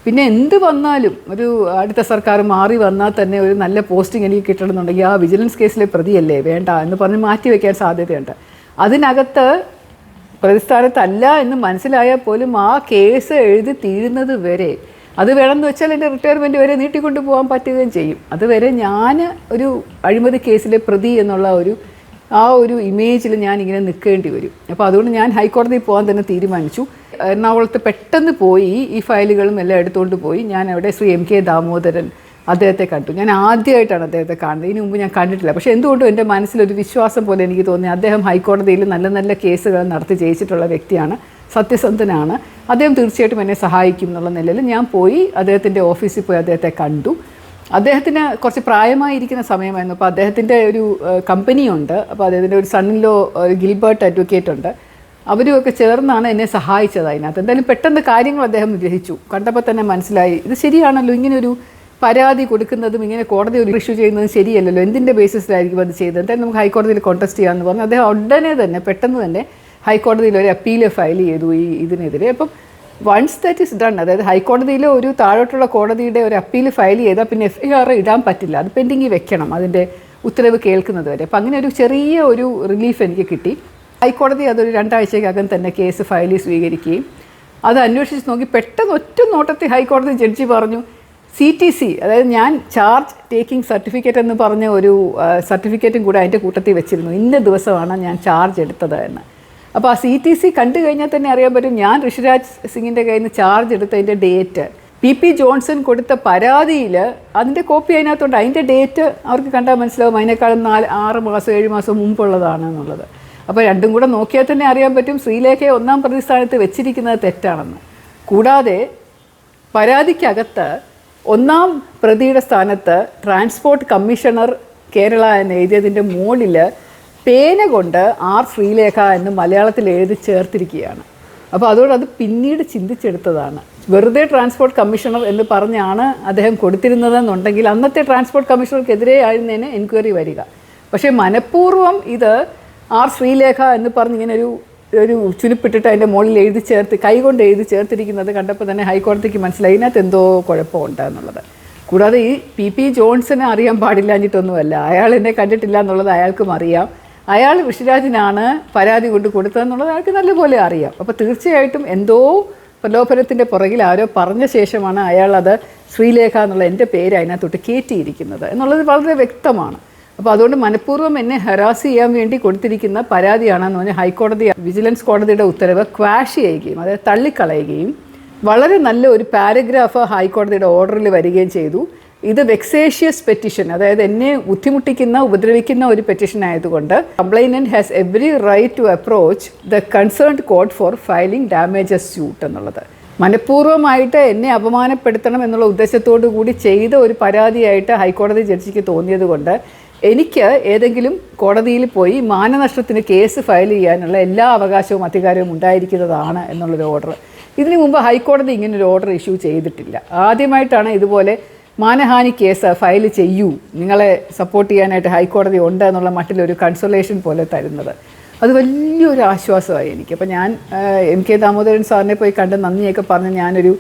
പിന്നെ എന്ത് വന്നാലും ഒരു അടുത്ത സർക്കാർ മാറി വന്നാൽ തന്നെ ഒരു നല്ല പോസ്റ്റിംഗ് എനിക്ക് കിട്ടണമെന്നുണ്ടെങ്കിൽ ആ വിജിലൻസ് കേസിലെ പ്രതിയല്ലേ വേണ്ട എന്ന് പറഞ്ഞ് മാറ്റിവെക്കാൻ സാധ്യതയുണ്ട്. അതിനകത്ത് പ്രതിസ്ഥാനത്തല്ല എന്ന് മനസ്സിലായാൽ പോലും ആ കേസ് എഴുതി തീരുന്നത് വരെ അത് വേണമെന്ന് വെച്ചാൽ എൻ്റെ റിട്ടയർമെൻറ്റ് വരെ നീട്ടിക്കൊണ്ടു പോകാൻ പറ്റുകയും ചെയ്യും. അതുവരെ ഞാൻ ഒരു അഴിമതി കേസിലെ പ്രതി എന്നുള്ള ആ ഒരു ഇമേജിൽ ഞാനിങ്ങനെ നിൽക്കേണ്ടി വരും. അപ്പോൾ അതുകൊണ്ട് ഞാൻ ഹൈക്കോടതിയിൽ പോകാൻ തന്നെ തീരുമാനിച്ചു. എറണാകുളത്ത് പെട്ടെന്ന് പോയി ഈ ഫയലുകളും എല്ലാം എടുത്തുകൊണ്ട് പോയി. ഞാൻ അവിടെ ശ്രീ MK ദാമോദരൻ അദ്ദേഹത്തെ കണ്ടു. ഞാൻ ആദ്യമായിട്ടാണ് അദ്ദേഹത്തെ കാണുന്നത്, ഇതിനു മുമ്പ് ഞാൻ കണ്ടിട്ടില്ല. പക്ഷേ എന്തുകൊണ്ടും എൻ്റെ മനസ്സിലൊരു വിശ്വാസം പോലെ എനിക്ക് തോന്നി, അദ്ദേഹം ഹൈക്കോടതിയിൽ നല്ല നല്ല കേസുകൾ നടത്തി ജയിച്ചിട്ടുള്ള വ്യക്തിയാണ്, സത്യസന്ധനാണ്, അദ്ദേഹം തീർച്ചയായിട്ടും എന്നെ സഹായിക്കും എന്നുള്ള നിലയിൽ ഞാൻ പോയി അദ്ദേഹത്തിൻ്റെ ഓഫീസിൽ പോയി അദ്ദേഹത്തെ കണ്ടു. അദ്ദേഹത്തിന് കുറച്ച് പ്രായമായിരിക്കുന്ന സമയമായിരുന്നു. അപ്പോൾ അദ്ദേഹത്തിൻ്റെ ഒരു കമ്പനിയുണ്ട്. അപ്പോൾ അദ്ദേഹത്തിൻ്റെ ഒരു സണ്ണിലോ ഗിൽബർട്ട് അഡ്വക്കേറ്റ് ഉണ്ട്. അവരുമൊക്കെ ചേർന്നാണ് എന്നെ സഹായിച്ചത് അതിനകത്ത്. എന്തായാലും പെട്ടെന്ന് കാര്യങ്ങൾ അദ്ദേഹം ഗ്രഹിച്ചു. കണ്ടപ്പോൾ തന്നെ മനസ്സിലായി ഇത് ശരിയാണല്ലോ, ഇങ്ങനൊരു പരാതി കൊടുക്കുന്നതും ഇങ്ങനെ കോടതി ഒരു ഇഷ്യൂ ചെയ്യുന്നതും ശരിയല്ലല്ലോ, എന്തിൻ്റെ ബേസിസിലായിരിക്കും അത് ചെയ്തത്, എന്തായാലും നമുക്ക് ഹൈക്കോടതിയിൽ കോൺടെസ്റ്റ് ചെയ്യാമെന്ന് പറഞ്ഞു. അദ്ദേഹം ഉടനെ തന്നെ പെട്ടെന്ന് തന്നെ ഹൈക്കോടതിയിൽ ഒരു അപ്പീൽ ഫയൽ ചെയ്തു ഇതിനെതിരെ. അപ്പം വൺസ് ദാറ്റ് ഈസ് ഡൺ, അതായത് ഹൈക്കോടതിയിലെ ഒരു താഴോട്ടുള്ള കോടതിയുടെ ഒരു അപ്പീൽ ഫയൽ ചെയ്താൽ പിന്നെ FIR ഇടാൻ പറ്റില്ല, അത് പെൻഡിങ്ങിൽ വെക്കണം അതിൻ്റെ ഉത്തരവ് കേൾക്കുന്നത് വരെ. അപ്പം അങ്ങനെ ഒരു ചെറിയ ഒരു റിലീഫ് എനിക്ക് കിട്ടി. ഹൈക്കോടതി അതൊരു 2 ആഴ്ചയ്ക്കകം തന്നെ കേസ് ഫയൽ സ്വീകരിക്കുകയും അത് അന്വേഷിച്ച് നോക്കി പെട്ടെന്ന് ഒറ്റ നോട്ടത്തിൽ ഹൈക്കോടതി ജഡ്ജി പറഞ്ഞു CTC, അതായത് ഞാൻ ചാർജ് ടേക്കിംഗ് സർട്ടിഫിക്കറ്റ് എന്ന് പറഞ്ഞ ഒരു സർട്ടിഫിക്കറ്റും കൂടെ അതിൻ്റെ കൂട്ടത്തിൽ വെച്ചിരുന്നു, ഇന്ന ദിവസമാണ് ഞാൻ ചാർജ് എടുത്തത് എന്ന്. അപ്പോൾ ആ CTC കണ്ടു കഴിഞ്ഞാൽ തന്നെ അറിയാൻ പറ്റും ഞാൻ ഋഷിരാജ് സിംഗിൻ്റെ കയ്യിൽ നിന്ന് ചാർജ് എടുത്തതിൻ്റെ ഡേറ്റ്, PP ജോൺസൺ കൊടുത്ത പരാതിയിൽ അതിൻ്റെ കോപ്പി അതിനകത്തുണ്ട്, അതിൻ്റെ ഡേറ്റ് അവർക്ക് കണ്ടാൽ മനസ്സിലാവും അതിനേക്കാളും 6 മാസം 7 മാസം മുമ്പുള്ളതാണ് എന്നുള്ളത്. അപ്പോൾ രണ്ടും കൂടെ നോക്കിയാൽ തന്നെ അറിയാൻ പറ്റും ശ്രീലേഖയെ 1-ാം പ്രതിസ്ഥാനത്ത് വെച്ചിരിക്കുന്നത് തെറ്റാണെന്ന്. കൂടാതെ പരാതിക്കകത്ത് 1-ാം പ്രതിയുടെ സ്ഥാനത്ത് ട്രാൻസ്പോർട്ട് കമ്മീഷണർ കേരള എന്ന് എഴുതിയതിൻ്റെ മുകളിൽ പേന കൊണ്ട് ശ്രീലേഖ എന്ന് മലയാളത്തിൽ എഴുതി ചേർത്തിരിക്കുകയാണ്. അപ്പോൾ അതുകൊണ്ട് അത് പിന്നീട് ചിന്തിച്ചെടുത്തതാണ്. വെറുതെ ട്രാൻസ്പോർട്ട് കമ്മീഷണർ എന്ന് പറഞ്ഞാണ് അദ്ദേഹം കൊടുത്തിരുന്നതെന്നുണ്ടെങ്കിൽ അന്നത്തെ ട്രാൻസ്പോർട്ട് കമ്മീഷണർക്കെതിരെ ആയിരുന്നതിന് എൻക്വയറി വരിക. പക്ഷേ മനഃപൂർവ്വം ഇത് ശ്രീലേഖ എന്ന് പറഞ്ഞ് ഇങ്ങനെ ഒരു ചുരുപ്പിട്ടിട്ട് അതിൻ്റെ മുകളിൽ എഴുതി ചേർത്ത് കൈകൊണ്ട് എഴുതി ചേർത്തിരിക്കുന്നത് കണ്ടപ്പോൾ തന്നെ ഹൈക്കോടതിക്ക് മനസ്സിലായി ഇതിനകത്ത് എന്തോ കുഴപ്പമുണ്ട് എന്നുള്ളത്. കൂടാതെ ഈ PP ജോൺസനെ അറിയാൻ പാടില്ലാഞ്ഞിട്ടൊന്നുമല്ല, അയാൾ എന്നെ കണ്ടിട്ടില്ല എന്നുള്ളത് അയാൾക്കും അറിയാം. അയാൾ ഋഷിരാജിനാണ് പരാതി കൊണ്ട് കൊടുത്തതെന്നുള്ളത് അയാൾക്ക് നല്ലപോലെ അറിയാം. അപ്പോൾ തീർച്ചയായിട്ടും എന്തോ പ്രലോഭനത്തിൻ്റെ പുറകിൽ ആരോ പറഞ്ഞ ശേഷമാണ് അയാൾ അത് ശ്രീലേഖ എന്നുള്ള എൻ്റെ പേര് അതിനകത്തോട്ട് കയറ്റിയിരിക്കുന്നത് എന്നുള്ളത് വളരെ വ്യക്തമാണ്. അപ്പോൾ അതുകൊണ്ട് മനഃപൂർവ്വം എന്നെ ഹരാസ് ചെയ്യാൻ വേണ്ടി കൊടുത്തിരിക്കുന്ന പരാതിയാണെന്ന് പറഞ്ഞാൽ ഹൈക്കോടതി വിജിലൻസ് കോടതിയുടെ ഉത്തരവ് ക്വാഷ് ചെയ്യുകയും അതായത് തള്ളിക്കളയുകയും വളരെ നല്ല ഒരു പാരഗ്രാഫ് ഹൈക്കോടതിയുടെ ഓർഡറിൽ വരികയും ചെയ്തു. ഇത് വെക്സേഷ്യസ് പെറ്റിഷൻ, അതായത് എന്നെ ബുദ്ധിമുട്ടിക്കുന്ന ഉപദ്രവിക്കുന്ന ഒരു പെറ്റിഷൻ ആയതുകൊണ്ട് complainant has every right to approach the concerned court for filing damages suit എന്നുള്ളത്. മനഃപൂർവ്വമായിട്ട് എന്നെ അപമാനപ്പെടുത്തണം എന്നുള്ള ഉദ്ദേശത്തോടു കൂടി ചെയ്ത ഒരു പരാതിയായിട്ട് ഹൈക്കോടതി ജഡ്ജിക്ക് തോന്നിയത് കൊണ്ട് എനിക്ക് ഏതെങ്കിലും കോടതിയിൽ പോയി മാനനഷ്ടത്തിന് കേസ് ഫയൽ ചെയ്യാനുള്ള എല്ലാ അവകാശവും അധികാരവും ഉണ്ടായിരിക്കുന്നതാണ് എന്നുള്ളൊരു ഓർഡർ. ഇതിനു മുമ്പ് ഹൈക്കോടതി ഇങ്ങനൊരു ഓർഡർ ഇഷ്യൂ ചെയ്തിട്ടില്ല. ആദ്യമായിട്ടാണ് ഇതുപോലെ മാനഹാനി കേസ് ഫയൽ ചെയ്യൂ, നിങ്ങളെ സപ്പോർട്ട് ചെയ്യാനായിട്ട് ഹൈക്കോടതി ഉണ്ട് എന്നുള്ള മട്ടിലൊരു കൺസോലേഷൻ പോലെ തരുന്നത്. അത് വലിയൊരു ആശ്വാസമായി എനിക്ക്. അപ്പോൾ ഞാൻ MK ദാമോദരൻ സാറിനെ പോയി കണ്ട് നന്ദിയൊക്കെ പറഞ്ഞ് ഞാനൊരു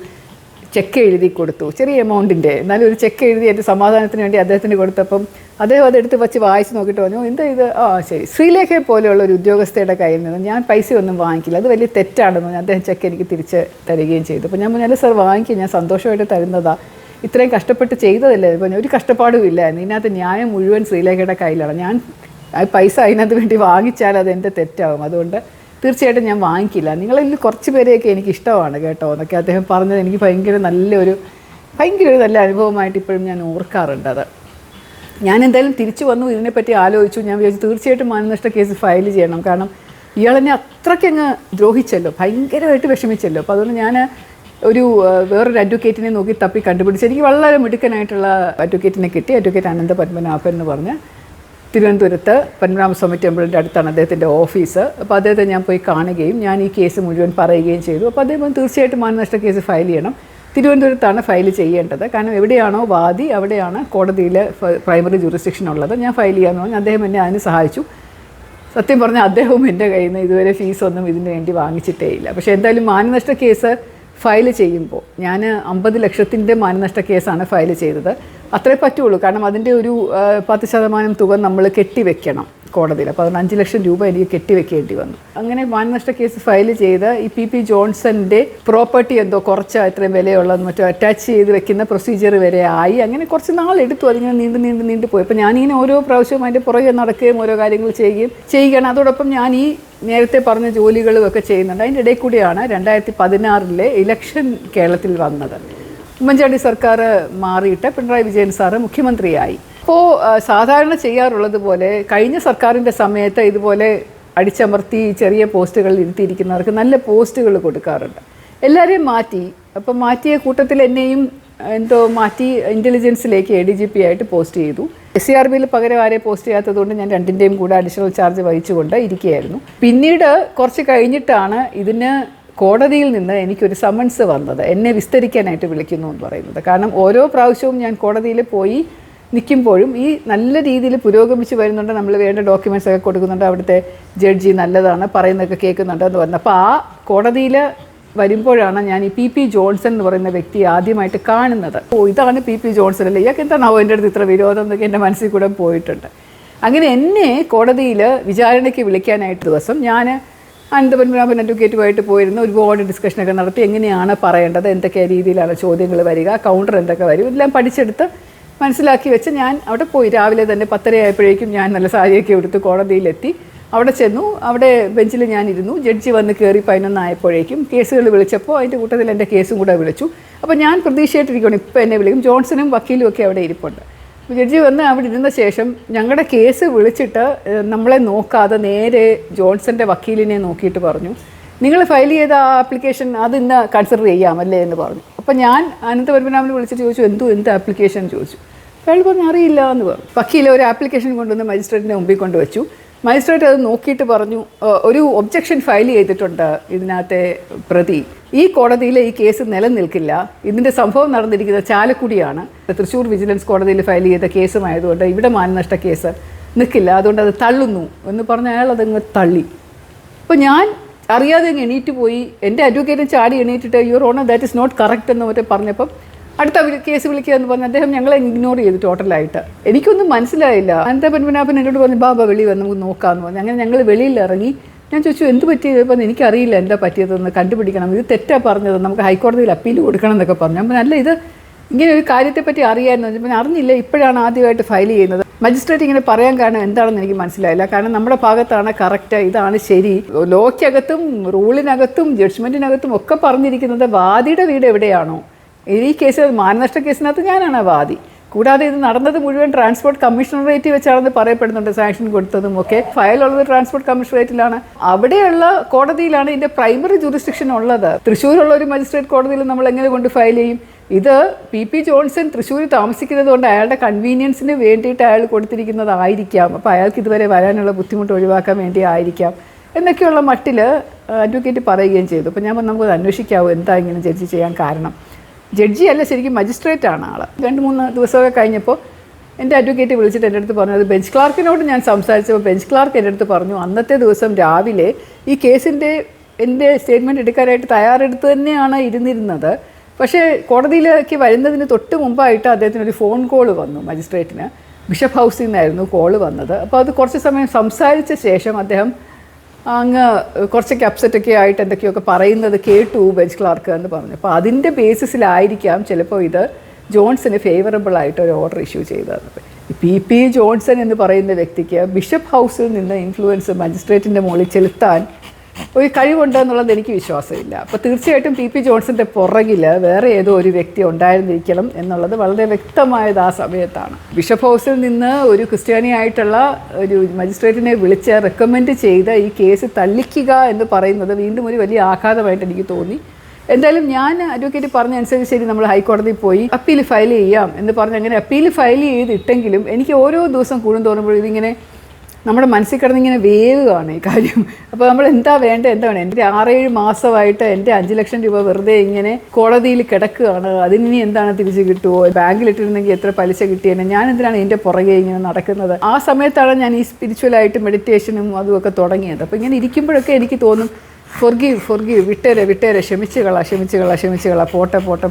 ചെക്ക് എഴുതി കൊടുത്തു, ചെറിയ എമൗണ്ടിൻ്റെ, എന്നാലും ഒരു ചെക്ക് എഴുതി എൻ്റെ സമാധാനത്തിന് വേണ്ടി അദ്ദേഹത്തിന് കൊടുത്തപ്പം അദ്ദേഹം അതെടുത്ത് വച്ച് വായിച്ച് നോക്കിയിട്ട് പറഞ്ഞു എന്താ ഇത്, ശരി, ശ്രീലേഖയെ പോലെയുള്ള ഒരു ഉദ്യോഗസ്ഥയുടെ കയ്യിൽ നിന്ന് ഞാൻ പൈസ ഒന്നും വാങ്ങിക്കില്ല, അത് വലിയ തെറ്റാണെന്ന് അദ്ദേഹം ചെക്ക് എനിക്ക് തിരിച്ച് തരികയും ചെയ്തു. അപ്പോൾ ഞാൻ പറഞ്ഞാൽ സാർ വാങ്ങിക്കുക, ഞാൻ സന്തോഷമായിട്ട് തരുന്നതാണ്, ഇത്രയും കഷ്ടപ്പെട്ട് ചെയ്തതല്ലേ, പറഞ്ഞു ഒരു കഷ്ടപ്പാടും ഇല്ലായിരുന്നു, ഇതിനകത്ത് ന്യായം മുഴുവൻ ശ്രീലേഖയുടെ കയ്യിലാണ്, ഞാൻ പൈസ അതിനകത്ത് വേണ്ടി വാങ്ങിച്ചാൽ അത് എൻ്റെ തെറ്റാവും, അതുകൊണ്ട് തീർച്ചയായിട്ടും ഞാൻ വാങ്ങിക്കില്ല, നിങ്ങളിൽ കുറച്ച് പേരെയൊക്കെ എനിക്ക് ഇഷ്ടമാണ് കേട്ടോ എന്നൊക്കെ അദ്ദേഹം പറഞ്ഞത് എനിക്ക് ഭയങ്കര ഒരു നല്ല അനുഭവമായിട്ട് ഇപ്പോഴും ഞാൻ ഓർക്കാറുണ്ട്. അത് ഞാൻ എന്തായാലും തിരിച്ചു വന്നു, ഇതിനെപ്പറ്റി ആലോചിച്ചു, ഞാൻ വിചാരിച്ചു തീർച്ചയായിട്ടും മാനനഷ്ട കേസ് ഫയൽ ചെയ്യണം, കാരണം ഇയാളെന്നെ അത്രയ്ക്കങ്ങ് ദ്രോഹിച്ചല്ലോ, ഭയങ്കരമായിട്ട് വിഷമിച്ചല്ലോ. അപ്പോൾ അതുകൊണ്ട് ഞാൻ വേറൊരു അഡ്വക്കേറ്റിനെ നോക്കി തപ്പി കണ്ടുപിടിച്ച് എനിക്ക് വളരെ മിടുക്കനായിട്ടുള്ള അഡ്വക്കേറ്റിനെ കിട്ടി. അഡ്വക്കേറ്റ് അനന്ത പത്മനാഭൻ എന്ന് പറഞ്ഞ് തിരുവനന്തപുരത്ത് പത്മനാഭസ്വാമി ടെമ്പിളിൻ്റെ അടുത്താണ് അദ്ദേഹത്തിൻ്റെ ഓഫീസ്. അപ്പോൾ അദ്ദേഹത്തെ ഞാൻ പോയി കാണുകയും ഞാൻ ഈ കേസ് മുഴുവൻ പറയുകയും ചെയ്തു. അപ്പോൾ അദ്ദേഹം തീർച്ചയായിട്ടും മാനനഷ്ട കേസ് ഫയൽ ചെയ്യണം, തിരുവനന്തപുരത്താണ് ഫയൽ ചെയ്യേണ്ടത്, കാരണം എവിടെയാണോ വാദി അവിടെയാണ് കോടതിയിൽ പ്രൈമറി ജൂറിസ്ഡിക്ഷൻ ഉള്ളത്, ഞാൻ ഫയൽ ചെയ്യാമെന്ന് പറഞ്ഞാൽ അദ്ദേഹം എന്നെ അതിന് സഹായിച്ചു. സത്യം പറഞ്ഞാൽ അദ്ദേഹവും എൻ്റെ കയ്യിൽ നിന്ന് ഇതുവരെ ഫീസൊന്നും ഇതിന് വേണ്ടി വാങ്ങിച്ചിട്ടേ ഇല്ല. പക്ഷേ എന്തായാലും മാനനഷ്ട കേസ് ഫയൽ ചെയ്യുമ്പോൾ ഞാൻ 50 ലക്ഷത്തിൻ്റെ മാനനഷ്ട കേസാണ് ഫയൽ ചെയ്തത്. അത്രേ പറ്റുള്ളൂ, കാരണം അതിൻ്റെ ഒരു 10% തുക നമ്മൾ കെട്ടിവെക്കണം കോടതിയിൽ. അപ്പോൾ അതുകൊണ്ട് 5 ലക്ഷം രൂപ എനിക്ക് കെട്ടിവെക്കേണ്ടി വന്നു. അങ്ങനെ മാനനഷ്ട കേസ് ഫയൽ ചെയ്ത് ഈ PP ജോൺസൻ്റെ പ്രോപ്പർട്ടി എന്തോ കുറച്ച് ഇത്രയും വിലയുള്ളത് മറ്റോ അറ്റാച്ച് ചെയ്ത് വെക്കുന്ന പ്രൊസീജിയർ വരെ ആയി. അങ്ങനെ കുറച്ച് നാളെടുത്തു, അതിങ്ങനെ നീണ്ടു പോയി. അപ്പോൾ ഞാനിങ്ങനെ ഓരോ പ്രാവശ്യവും അതിൻ്റെ പുറകെ നടക്കുകയും ഓരോ കാര്യങ്ങൾ ചെയ്യുകയാണ്. അതോടൊപ്പം ഞാൻ ഈ നേരത്തെ പറഞ്ഞ ജോലികളും ഒക്കെ ചെയ്യുന്നുണ്ട്. അതിൻ്റെ ഇടയിൽ കൂടിയാണ് 2016 ഇലക്ഷൻ കേരളത്തിൽ വന്നത്. ഉമ്മൻചാണ്ടി സർക്കാർ മാറിയിട്ട് പിണറായി വിജയൻ സാറ് മുഖ്യമന്ത്രിയായി. അപ്പോൾ സാധാരണ ചെയ്യാറുള്ളത് പോലെ കഴിഞ്ഞ സർക്കാരിൻ്റെ സമയത്ത് ഇതുപോലെ അടിച്ചമർത്തി ചെറിയ പോസ്റ്റുകളിൽ ഇരുത്തിയിരിക്കുന്നവർക്ക് നല്ല പോസ്റ്റുകൾ കൊടുക്കാറുണ്ട്. എല്ലാവരെയും മാറ്റി. അപ്പോൾ മാറ്റിയ കൂട്ടത്തിൽ എന്നെയും എന്തോ മാറ്റി ഇൻ്റലിജൻസിലേക്ക് ADGP ആയിട്ട് പോസ്റ്റ് ചെയ്തു. SCRBയിൽ പകരം ആരെ പോസ്റ്റ് ചെയ്യാത്തതുകൊണ്ട് ഞാൻ രണ്ടിൻ്റെയും കൂടെ അഡീഷണൽ ചാർജ് വഹിച്ചുകൊണ്ട് ഇരിക്കുകയായിരുന്നു. പിന്നീട് കുറച്ച് കഴിഞ്ഞിട്ടാണ് ഇതിന് കോടതിയിൽ നിന്ന് എനിക്കൊരു സമൻസ് വന്നത്, എന്നെ വിസ്തരിക്കാനായിട്ട് വിളിക്കുന്നു എന്ന് പറയുന്നത്. കാരണം ഓരോ പ്രാവശ്യവും ഞാൻ കോടതിയിൽ പോയി നിൽക്കുമ്പോഴും ഈ നല്ല രീതിയിൽ പുരോഗമിച്ച് വരുന്നുണ്ട്, നമ്മൾ വേണ്ട ഡോക്യുമെൻറ്റ്സ് ഒക്കെ കൊടുക്കുന്നുണ്ട്, അവിടുത്തെ ജഡ്ജി നല്ലതാണ് പറയുന്നതൊക്കെ കേൾക്കുന്നുണ്ട് എന്ന് പറഞ്ഞു. അപ്പോൾ ആ കോടതിയിൽ വരുമ്പോഴാണ് ഞാൻ ഈ PP ജോൺസൺ എന്ന് പറയുന്ന വ്യക്തി ആദ്യമായിട്ട് കാണുന്നത്. ഇതാണ് PP ജോൺസൺ അല്ലേ, ഇയാൾക്ക് എന്താണാവോ എൻ്റെ അടുത്ത് ഇത്ര വിരോധം എന്നൊക്കെ എൻ്റെ മനസ്സിൽ കൂടെ പോയിട്ടുണ്ട്. അങ്ങനെ എന്നെ കോടതിയിൽ വിചാരണയ്ക്ക് വിളിക്കാനായിട്ട് ദിവസം ഞാൻ അനന്തപത്മനാഭൻ അഡ്വക്കേറ്റുമായിട്ട് പോയിരുന്നു. ഒരുപാട് ഡിസ്കഷനൊക്കെ നടത്തി, എങ്ങനെയാണ് പറയേണ്ടത്, എന്തൊക്കെ രീതിയിലാണ് ചോദ്യങ്ങൾ വരിക, കൗണ്ടർ എന്തൊക്കെ വരും, എല്ലാം പഠിച്ചെടുത്ത് മനസ്സിലാക്കി വെച്ച് ഞാൻ അവിടെ പോയി. രാവിലെ തന്നെ 10:30 ആയപ്പോഴേക്കും ഞാൻ നല്ല സാരിയൊക്കെ എടുത്ത് കോടതിയിലെത്തി. അവിടെ ചെന്നു, അവിടെ ബെഞ്ചിൽ ഞാനിരുന്നു. ജഡ്ജി വന്ന് കയറി 11 ആയപ്പോഴേക്കും കേസുകൾ വിളിച്ചപ്പോൾ അതിൻ്റെ കൂട്ടത്തിൽ എൻ്റെ കേസും കൂടെ വിളിച്ചു. അപ്പോൾ ഞാൻ പ്രതീക്ഷയായിട്ടിരിക്കണം ഇപ്പോൾ എന്നെ വിളിക്കും. ജോൺസണും വക്കീലും ഒക്കെ അവിടെ ഇരിപ്പുണ്ട്. അപ്പോൾ ജഡ്ജി വന്ന് അവിടെ ഇരുന്ന ശേഷം ഞങ്ങളുടെ കേസ് വിളിച്ചിട്ട് നമ്മളെ നോക്കാതെ നേരെ ജോൺസൻ്റെ വക്കീലിനെ നോക്കിയിട്ട് പറഞ്ഞു, നിങ്ങൾ ഫയൽ ചെയ്ത ആ ആപ്ലിക്കേഷൻ അത് ഇന്ന് കൺസിഡർ ചെയ്യാമല്ലേ എന്ന് പറഞ്ഞു. അപ്പോൾ ഞാൻ അനന്തപത്മനാഭനെ വിളിച്ചിട്ട് ചോദിച്ചു, എന്ത് ആപ്ലിക്കേഷൻ ചോദിച്ചു. അയാൾ പറഞ്ഞു അറിയില്ല എന്ന് പറഞ്ഞു. വക്കീൽ ഒരു ആപ്ലിക്കേഷൻ കൊണ്ടുവന്ന് മജിസ്ട്രേറ്റിൻ്റെ മുമ്പിൽ കൊണ്ടുവച്ചു. മജിസ്ട്രേറ്റ് അത് നോക്കിയിട്ട് പറഞ്ഞു, ഒരു ഒബ്ജക്ഷൻ ഫയൽ ചെയ്തിട്ടുണ്ട് ഇതിനകത്തെ പ്രതി, ഈ കോടതിയിൽ ഈ കേസ് നിലനിൽക്കില്ല, ഇതിൻ്റെ സംഭവം നടന്നിരിക്കുന്നത് ചാലക്കുടിയാണ്, തൃശ്ശൂർ വിജിലൻസ് കോടതിയിൽ ഫയൽ ചെയ്ത കേസുമായതുകൊണ്ട് ഇവിടെ മാനനഷ്ട കേസ് നിൽക്കില്ല, അതുകൊണ്ട് അത് തള്ളുന്നു എന്ന് പറഞ്ഞ് അയാൾ അതങ്ങ് തള്ളി. അപ്പോൾ ഞാൻ അറിയാതെ അങ്ങ് എണീറ്റ് പോയി. എൻ്റെ അഡ്വക്കേറ്റും ചാടി എണീറ്റിട്ട് your honour that is not correct എന്ന് മറ്റേ പറഞ്ഞപ്പം അടുത്ത കേസ് വിളിക്കുക എന്ന് പറഞ്ഞ് അദ്ദേഹം ഞങ്ങളെ ഇഗ്നോർ ചെയ്തു ടോട്ടലായിട്ട്. എനിക്കൊന്നും മനസ്സിലായില്ല. അനന്തപത്മനാഭൻ എന്നോട് പറഞ്ഞു, ബാബ വെളി വന്ന് നമുക്ക് നോക്കാമെന്ന് പറഞ്ഞു. അങ്ങനെ ഞങ്ങൾ വെളിയിൽ ഇറങ്ങി. ഞാൻ ചോദിച്ചു എന്ത് പറ്റിയപ്പോൾ എനിക്കറിയില്ല എന്താ പറ്റിയതെന്ന്, കണ്ടുപിടിക്കണം, ഇത് തെറ്റാ പറഞ്ഞത്, നമുക്ക് ഹൈക്കോടതിയിൽ അപ്പീൽ കൊടുക്കണം എന്നൊക്കെ പറഞ്ഞു. അപ്പം അല്ല, ഇത് ഇങ്ങനെ ഒരു കാര്യത്തെപ്പറ്റി അറിയാമെന്ന് ഞാൻ അറിഞ്ഞില്ല, ഇപ്പോഴാണ് ആദ്യമായിട്ട് ഫയൽ ചെയ്യുന്നത്. മജിസ്ട്രേറ്റ് ഇങ്ങനെ പറയാൻ കാരണം എന്താണെന്ന് എനിക്ക് മനസ്സിലായില്ല. കാരണം നമ്മുടെ ഭാഗത്താണ് കറക്റ്റ്, ഇതാണ് ശരി. ലോയ്ക്കകത്തും റൂളിനകത്തും ജഡ്ജ്മെൻറ്റിനകത്തും ഒക്കെ പറഞ്ഞിരിക്കുന്നത് വാദിയുടെ വീട് എവിടെയാണോ, ഈ കേസ് മാനനഷ്ട കേസിനകത്ത് ഞാനാണ് വാദി. കൂടാതെ ഇത് നടന്നത് മുഴുവൻ ട്രാൻസ്പോർട്ട് കമ്മീഷണറേറ്റ് വെച്ചാണെന്ന് പറയപ്പെടുന്നുണ്ട്. സാങ്ഷൻ കൊടുത്തതും ഒക്കെ ഫയലുള്ളത് ട്രാൻസ്പോർട്ട് കമ്മീഷണറേറ്റിലാണ്. അവിടെയുള്ള കോടതിയിലാണ് ഇതിൻ്റെ പ്രൈമറി ജൂറിസ്ഡിക്ഷൻ ഉള്ളത്. തൃശ്ശൂരുള്ള ഒരു മജിസ്ട്രേറ്റ് കോടതിയിൽ നമ്മൾ എങ്ങനെ കൊണ്ട് ഫയൽ ചെയ്യും? ഇത് PP ജോൺസൺ തൃശ്ശൂർ താമസിക്കുന്നത് കൊണ്ട് അയാളുടെ കൺവീനിയൻസിന് വേണ്ടിയിട്ട് അയാൾ കൊടുത്തിരിക്കുന്നതായിരിക്കാം. അപ്പോൾ അയാൾക്ക് ഇതുവരെ വരാനുള്ള ബുദ്ധിമുട്ട് ഒഴിവാക്കാൻ വേണ്ടി ആയിരിക്കാം എന്നൊക്കെയുള്ള മട്ടിൽ അഡ്വക്കേറ്റ് പറയുകയും ചെയ്തു. അപ്പോൾ ഞാൻ നമുക്ക് അന്വേഷിക്കാവോ എന്താ ഇങ്ങനെ ജഡ്ജി ചെയ്യാൻ കാരണം. ജഡ്ജി അല്ല, ശരിക്കും മജിസ്ട്രേറ്റാണ് ആൾ. 2-3 ദിവസമൊക്കെ കഴിഞ്ഞപ്പോൾ എൻ്റെ അഡ്വക്കേറ്റ് വിളിച്ചിട്ട് എൻ്റെ അടുത്ത് പറഞ്ഞു, അത് ബെഞ്ച് ക്ലാർക്കിനോട് ഞാൻ സംസാരിച്ചപ്പോൾ ബെഞ്ച് ക്ലാർക്ക് എൻ്റെ അടുത്ത് പറഞ്ഞു, അന്നത്തെ ദിവസം രാവിലെ ഈ കേസിൻ്റെ എൻ്റെ സ്റ്റേറ്റ്മെൻറ്റ് എടുക്കാനായിട്ട് തയ്യാറെടുത്ത് തന്നെയാണ് ഇരുന്നിരുന്നത്. പക്ഷേ കോടതിയിലേക്ക് വരുന്നതിന് തൊട്ട് മുമ്പായിട്ട് അദ്ദേഹത്തിനൊരു ഫോൺ കോൾ വന്നു മജിസ്ട്രേറ്റിന്. ബിഷപ്പ് ഹൗസിൽ നിന്നായിരുന്നു കോൾ വന്നത്. അപ്പോൾ അത് കുറച്ച് സമയം സംസാരിച്ച ശേഷം അദ്ദേഹം അങ്ങ് കുറച്ചൊക്കെ അപ്സെറ്റൊക്കെ ആയിട്ട് എന്തൊക്കെയൊക്കെ പറയുന്നത് കേട്ടു ബെഞ്ച് ക്ലാർക്ക് എന്ന് പറഞ്ഞു. അപ്പോൾ അതിൻ്റെ ബേസിസിലായിരിക്കാം ചിലപ്പോൾ ഇത് ജോൺസന് ഫേവറബിളായിട്ട് ഒരു ഓർഡർ ഇഷ്യൂ ചെയ്തത്. PP ജോൺസൺ എന്ന് പറയുന്ന വ്യക്തിക്ക് ബിഷപ്പ് ഹൗസിൽ നിന്ന് ഇൻഫ്ലുവൻസ് മജിസ്ട്രേറ്റിൻ്റെ മുകളിൽ ചെലുത്താൻ ഒരു കഴിവുണ്ടെന്നുള്ളത് എനിക്ക് വിശ്വാസമില്ല. അപ്പോൾ തീർച്ചയായിട്ടും PP ജോൺസൻ്റെ പുറകിൽ വേറെ ഏതോ ഒരു വ്യക്തി ഉണ്ടായിരുന്നിരിക്കണം എന്നുള്ളത് വളരെ വ്യക്തമായത് ആ സമയത്താണ്. ബിഷപ്പ് ഹൗസിൽ നിന്ന് ഒരു ക്രിസ്ത്യാനിയായിട്ടുള്ള ഒരു മജിസ്ട്രേറ്റിനെ വിളിച്ച് റെക്കമെൻഡ് ചെയ്ത് ഈ കേസ് തള്ളിക്കുക എന്ന് പറയുന്നത് വീണ്ടും ഒരു വലിയ ആഘാതമായിട്ട് എനിക്ക് തോന്നി. എന്തായാലും ഞാൻ അഡ്വക്കേറ്റ് പറഞ്ഞനുസരിച്ച് ശരി നമ്മൾ ഹൈക്കോടതിയിൽ പോയി അപ്പീൽ ഫയൽ ചെയ്യാം എന്ന് പറഞ്ഞ് അങ്ങനെ അപ്പീൽ ഫയൽ ചെയ്തിട്ടെങ്കിലും എനിക്ക് ഓരോ ദിവസം കൂടുന്തോറുമ്പോൾ ഇതിങ്ങനെ നമ്മുടെ മനസ്സിൽ കിടന്നിങ്ങനെ വേവുകയാണ് ഈ കാര്യം. അപ്പോൾ നമ്മൾ എന്താ വേണ്ട എൻ്റെ 6-7 മാസമായിട്ട് എൻ്റെ 5 ലക്ഷം രൂപ വെറുതെ ഇങ്ങനെ കോടതിയിൽ കിടക്കുകയാണ്. അതിനി എന്താണ് തിരിച്ച് കിട്ടുമോ, ബാങ്കിലിട്ടിരുന്നെങ്കിൽ എത്ര പലിശ കിട്ടിയേനെ, ഞാൻ എന്തിനാണ് ഇതിൻ്റെ പുറകെ ഇങ്ങനെ നടക്കുന്നത്. ആ സമയത്താണ് ഞാൻ ഈ സ്പിരിച്വലായിട്ട് മെഡിറ്റേഷനും അതുമൊക്കെ തുടങ്ങിയത്. അപ്പോൾ ഇങ്ങനെ ഇരിക്കുമ്പോഴൊക്കെ എനിക്ക് തോന്നും, ഫൊർഗീവ് വിട്ടേരെ ക്ഷമിച്ചുകള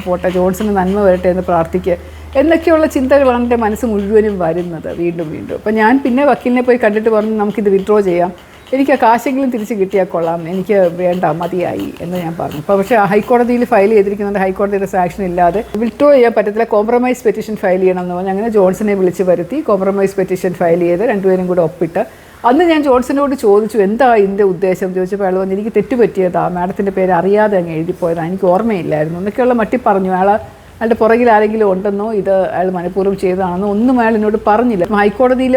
പോട്ടെ ജോൺസന് നന്മ വരട്ടെ എന്ന് പ്രാർത്ഥിക്കുക എന്നൊക്കെയുള്ള ചിന്തകളാണ് എൻ്റെ മനസ്സ് മുഴുവനും വരുന്നത് വീണ്ടും. അപ്പോൾ ഞാൻ പിന്നെ വക്കീലിനെ പോയി കണ്ടിട്ട് പറഞ്ഞു, നമുക്കിത് വിഡ്രോ ചെയ്യാം, എനിക്ക് ആ കാശെങ്കിലും തിരിച്ച് കിട്ടിയാൽ കൊള്ളാം, എനിക്ക് വേണ്ട, മതിയായി എന്ന് ഞാൻ പറഞ്ഞു. അപ്പോൾ പക്ഷേ ഹൈക്കോടതിയിൽ ഫയൽ ചെയ്തിരിക്കുന്നുണ്ട്, ഹൈക്കോടതിയുടെ സാക്ഷൻ ഇല്ലാതെ വിഡ്രോ ചെയ്യാൻ പറ്റത്തില്ല, കോംപ്രമൈസ് പെറ്റീഷൻ ഫയൽ ചെയ്യണം എന്ന് പറഞ്ഞു. അങ്ങനെ ജോൺസനെ വിളിച്ച് വരുത്തി കോംപ്രമൈസ് പെറ്റീഷൻ ഫയൽ ചെയ്ത് രണ്ടുപേരും കൂടെ ഒപ്പിട്ട്. അന്ന് ഞാൻ ജോൺസനോട് ചോദിച്ചു എന്താ ഇതിൻ്റെ ഉദ്ദേശം ചോദിച്ചപ്പോൾ അയാൾ പറഞ്ഞു, എനിക്ക് തെറ്റുപറ്റിയതാണ്, മാഡത്തിൻ്റെ പേര് അറിയാതെ അങ്ങ് എഴുതിപ്പോയതാണ്, എനിക്ക് ഓർമ്മയില്ലായിരുന്നു എന്നൊക്കെയുള്ള മട്ടി പറഞ്ഞു. അയാളുടെ പുറകിൽ ആരെങ്കിലും ഉണ്ടെന്നോ ഇത് അയാൾ മനഃപൂർവ്വം ചെയ്തതാണെന്നോ ഒന്നും അയാൾ എന്നോട് പറഞ്ഞില്ല. ഹൈക്കോടതിയിൽ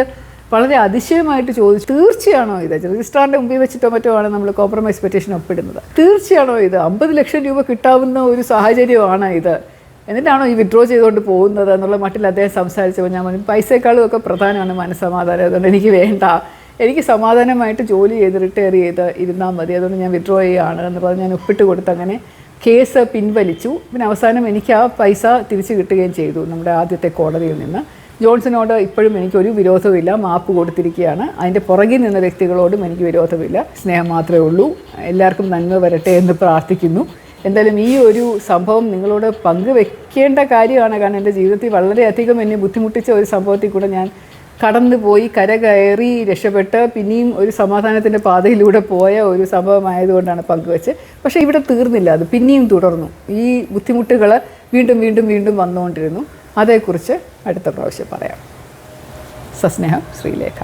വളരെ അതിശയമായിട്ട് ചോദിച്ചു, തീർച്ചയാണോ ഇത് രജിസ്ട്രാറിൻ്റെ മുമ്പിൽ വെച്ചിട്ടോ മറ്റോ ആണ് നമ്മൾ കോംപ്രമൈസ് പെറ്റീഷൻ ഒപ്പിടുന്നത്, തീർച്ചയാണോ ഇത് 50 ലക്ഷം രൂപ കിട്ടാവുന്ന ഒരു സാഹചര്യമാണ് ഇത് എന്നിട്ടാണോ ഈ വിഡ്രോ ചെയ്തുകൊണ്ട് പോകുന്നത് എന്നുള്ള മട്ടിൽ അദ്ദേഹം സംസാരിച്ചപ്പോൾ ഞാൻ പറഞ്ഞു പൈസയെക്കാളും ഒക്കെ പ്രധാനമാണ് മനസ്സമാധാനം, അതുകൊണ്ട് എനിക്ക് വേണ്ട, എനിക്ക് സമാധാനമായിട്ട് ജോലി ചെയ്ത് റിട്ടയർ ചെയ്ത് ഇരുന്നാൽ മതി, അതുകൊണ്ട് ഞാൻ വിഡ്രോ ചെയ്യുകയാണ് എന്ന് പറഞ്ഞ് ഞാൻ ഒപ്പിട്ട് കൊടുത്ത് അങ്ങനെ കേസ് പിൻവലിച്ചു. പിന്നെ അവസാനം എനിക്ക് ആ പൈസ തിരിച്ചു കിട്ടുകയും ചെയ്തു നമ്മുടെ ആദ്യത്തെ കോടതിയിൽ നിന്ന്. ജോൺസനോട് ഇപ്പോഴും എനിക്കൊരു വിരോധമില്ല, മാപ്പ് കൊടുത്തിരിക്കുകയാണ്. അതിൻ്റെ പുറകിൽ നിന്ന വ്യക്തികളോടും എനിക്ക് വിരോധമില്ല, സ്നേഹം മാത്രമേ ഉള്ളൂ. എല്ലാവർക്കും നന്മ വരട്ടെ എന്ന് പ്രാർത്ഥിക്കുന്നു. എന്തായാലും ഈ ഒരു സംഭവം നിങ്ങളോട് പങ്കുവെക്കേണ്ട കാര്യമാണ്. കാരണം എൻ്റെ ജീവിതത്തിൽ വളരെയധികം എന്നെ ബുദ്ധിമുട്ടിച്ച ഒരു സംഭവത്തിൽ കൂടെ ഞാൻ കടന്നുപോയി കരകയറി രക്ഷപ്പെട്ട് പിന്നെയും ഒരു സമാധാനത്തിൻ്റെ പാതയിലൂടെ പോയ ഒരു സംഭവമായതുകൊണ്ടാണ് പങ്കുവെച്ച്. പക്ഷേ ഇവിടെ തീർന്നില്ല, അത് പിന്നെയും തുടർന്നു. ഈ ബുദ്ധിമുട്ടുകൾ വീണ്ടും വീണ്ടും വീണ്ടും വന്നുകൊണ്ടിരുന്നു. അതേക്കുറിച്ച് അടുത്ത പ്രാവശ്യം പറയാം. സസ്നേഹം, ശ്രീലേഖ.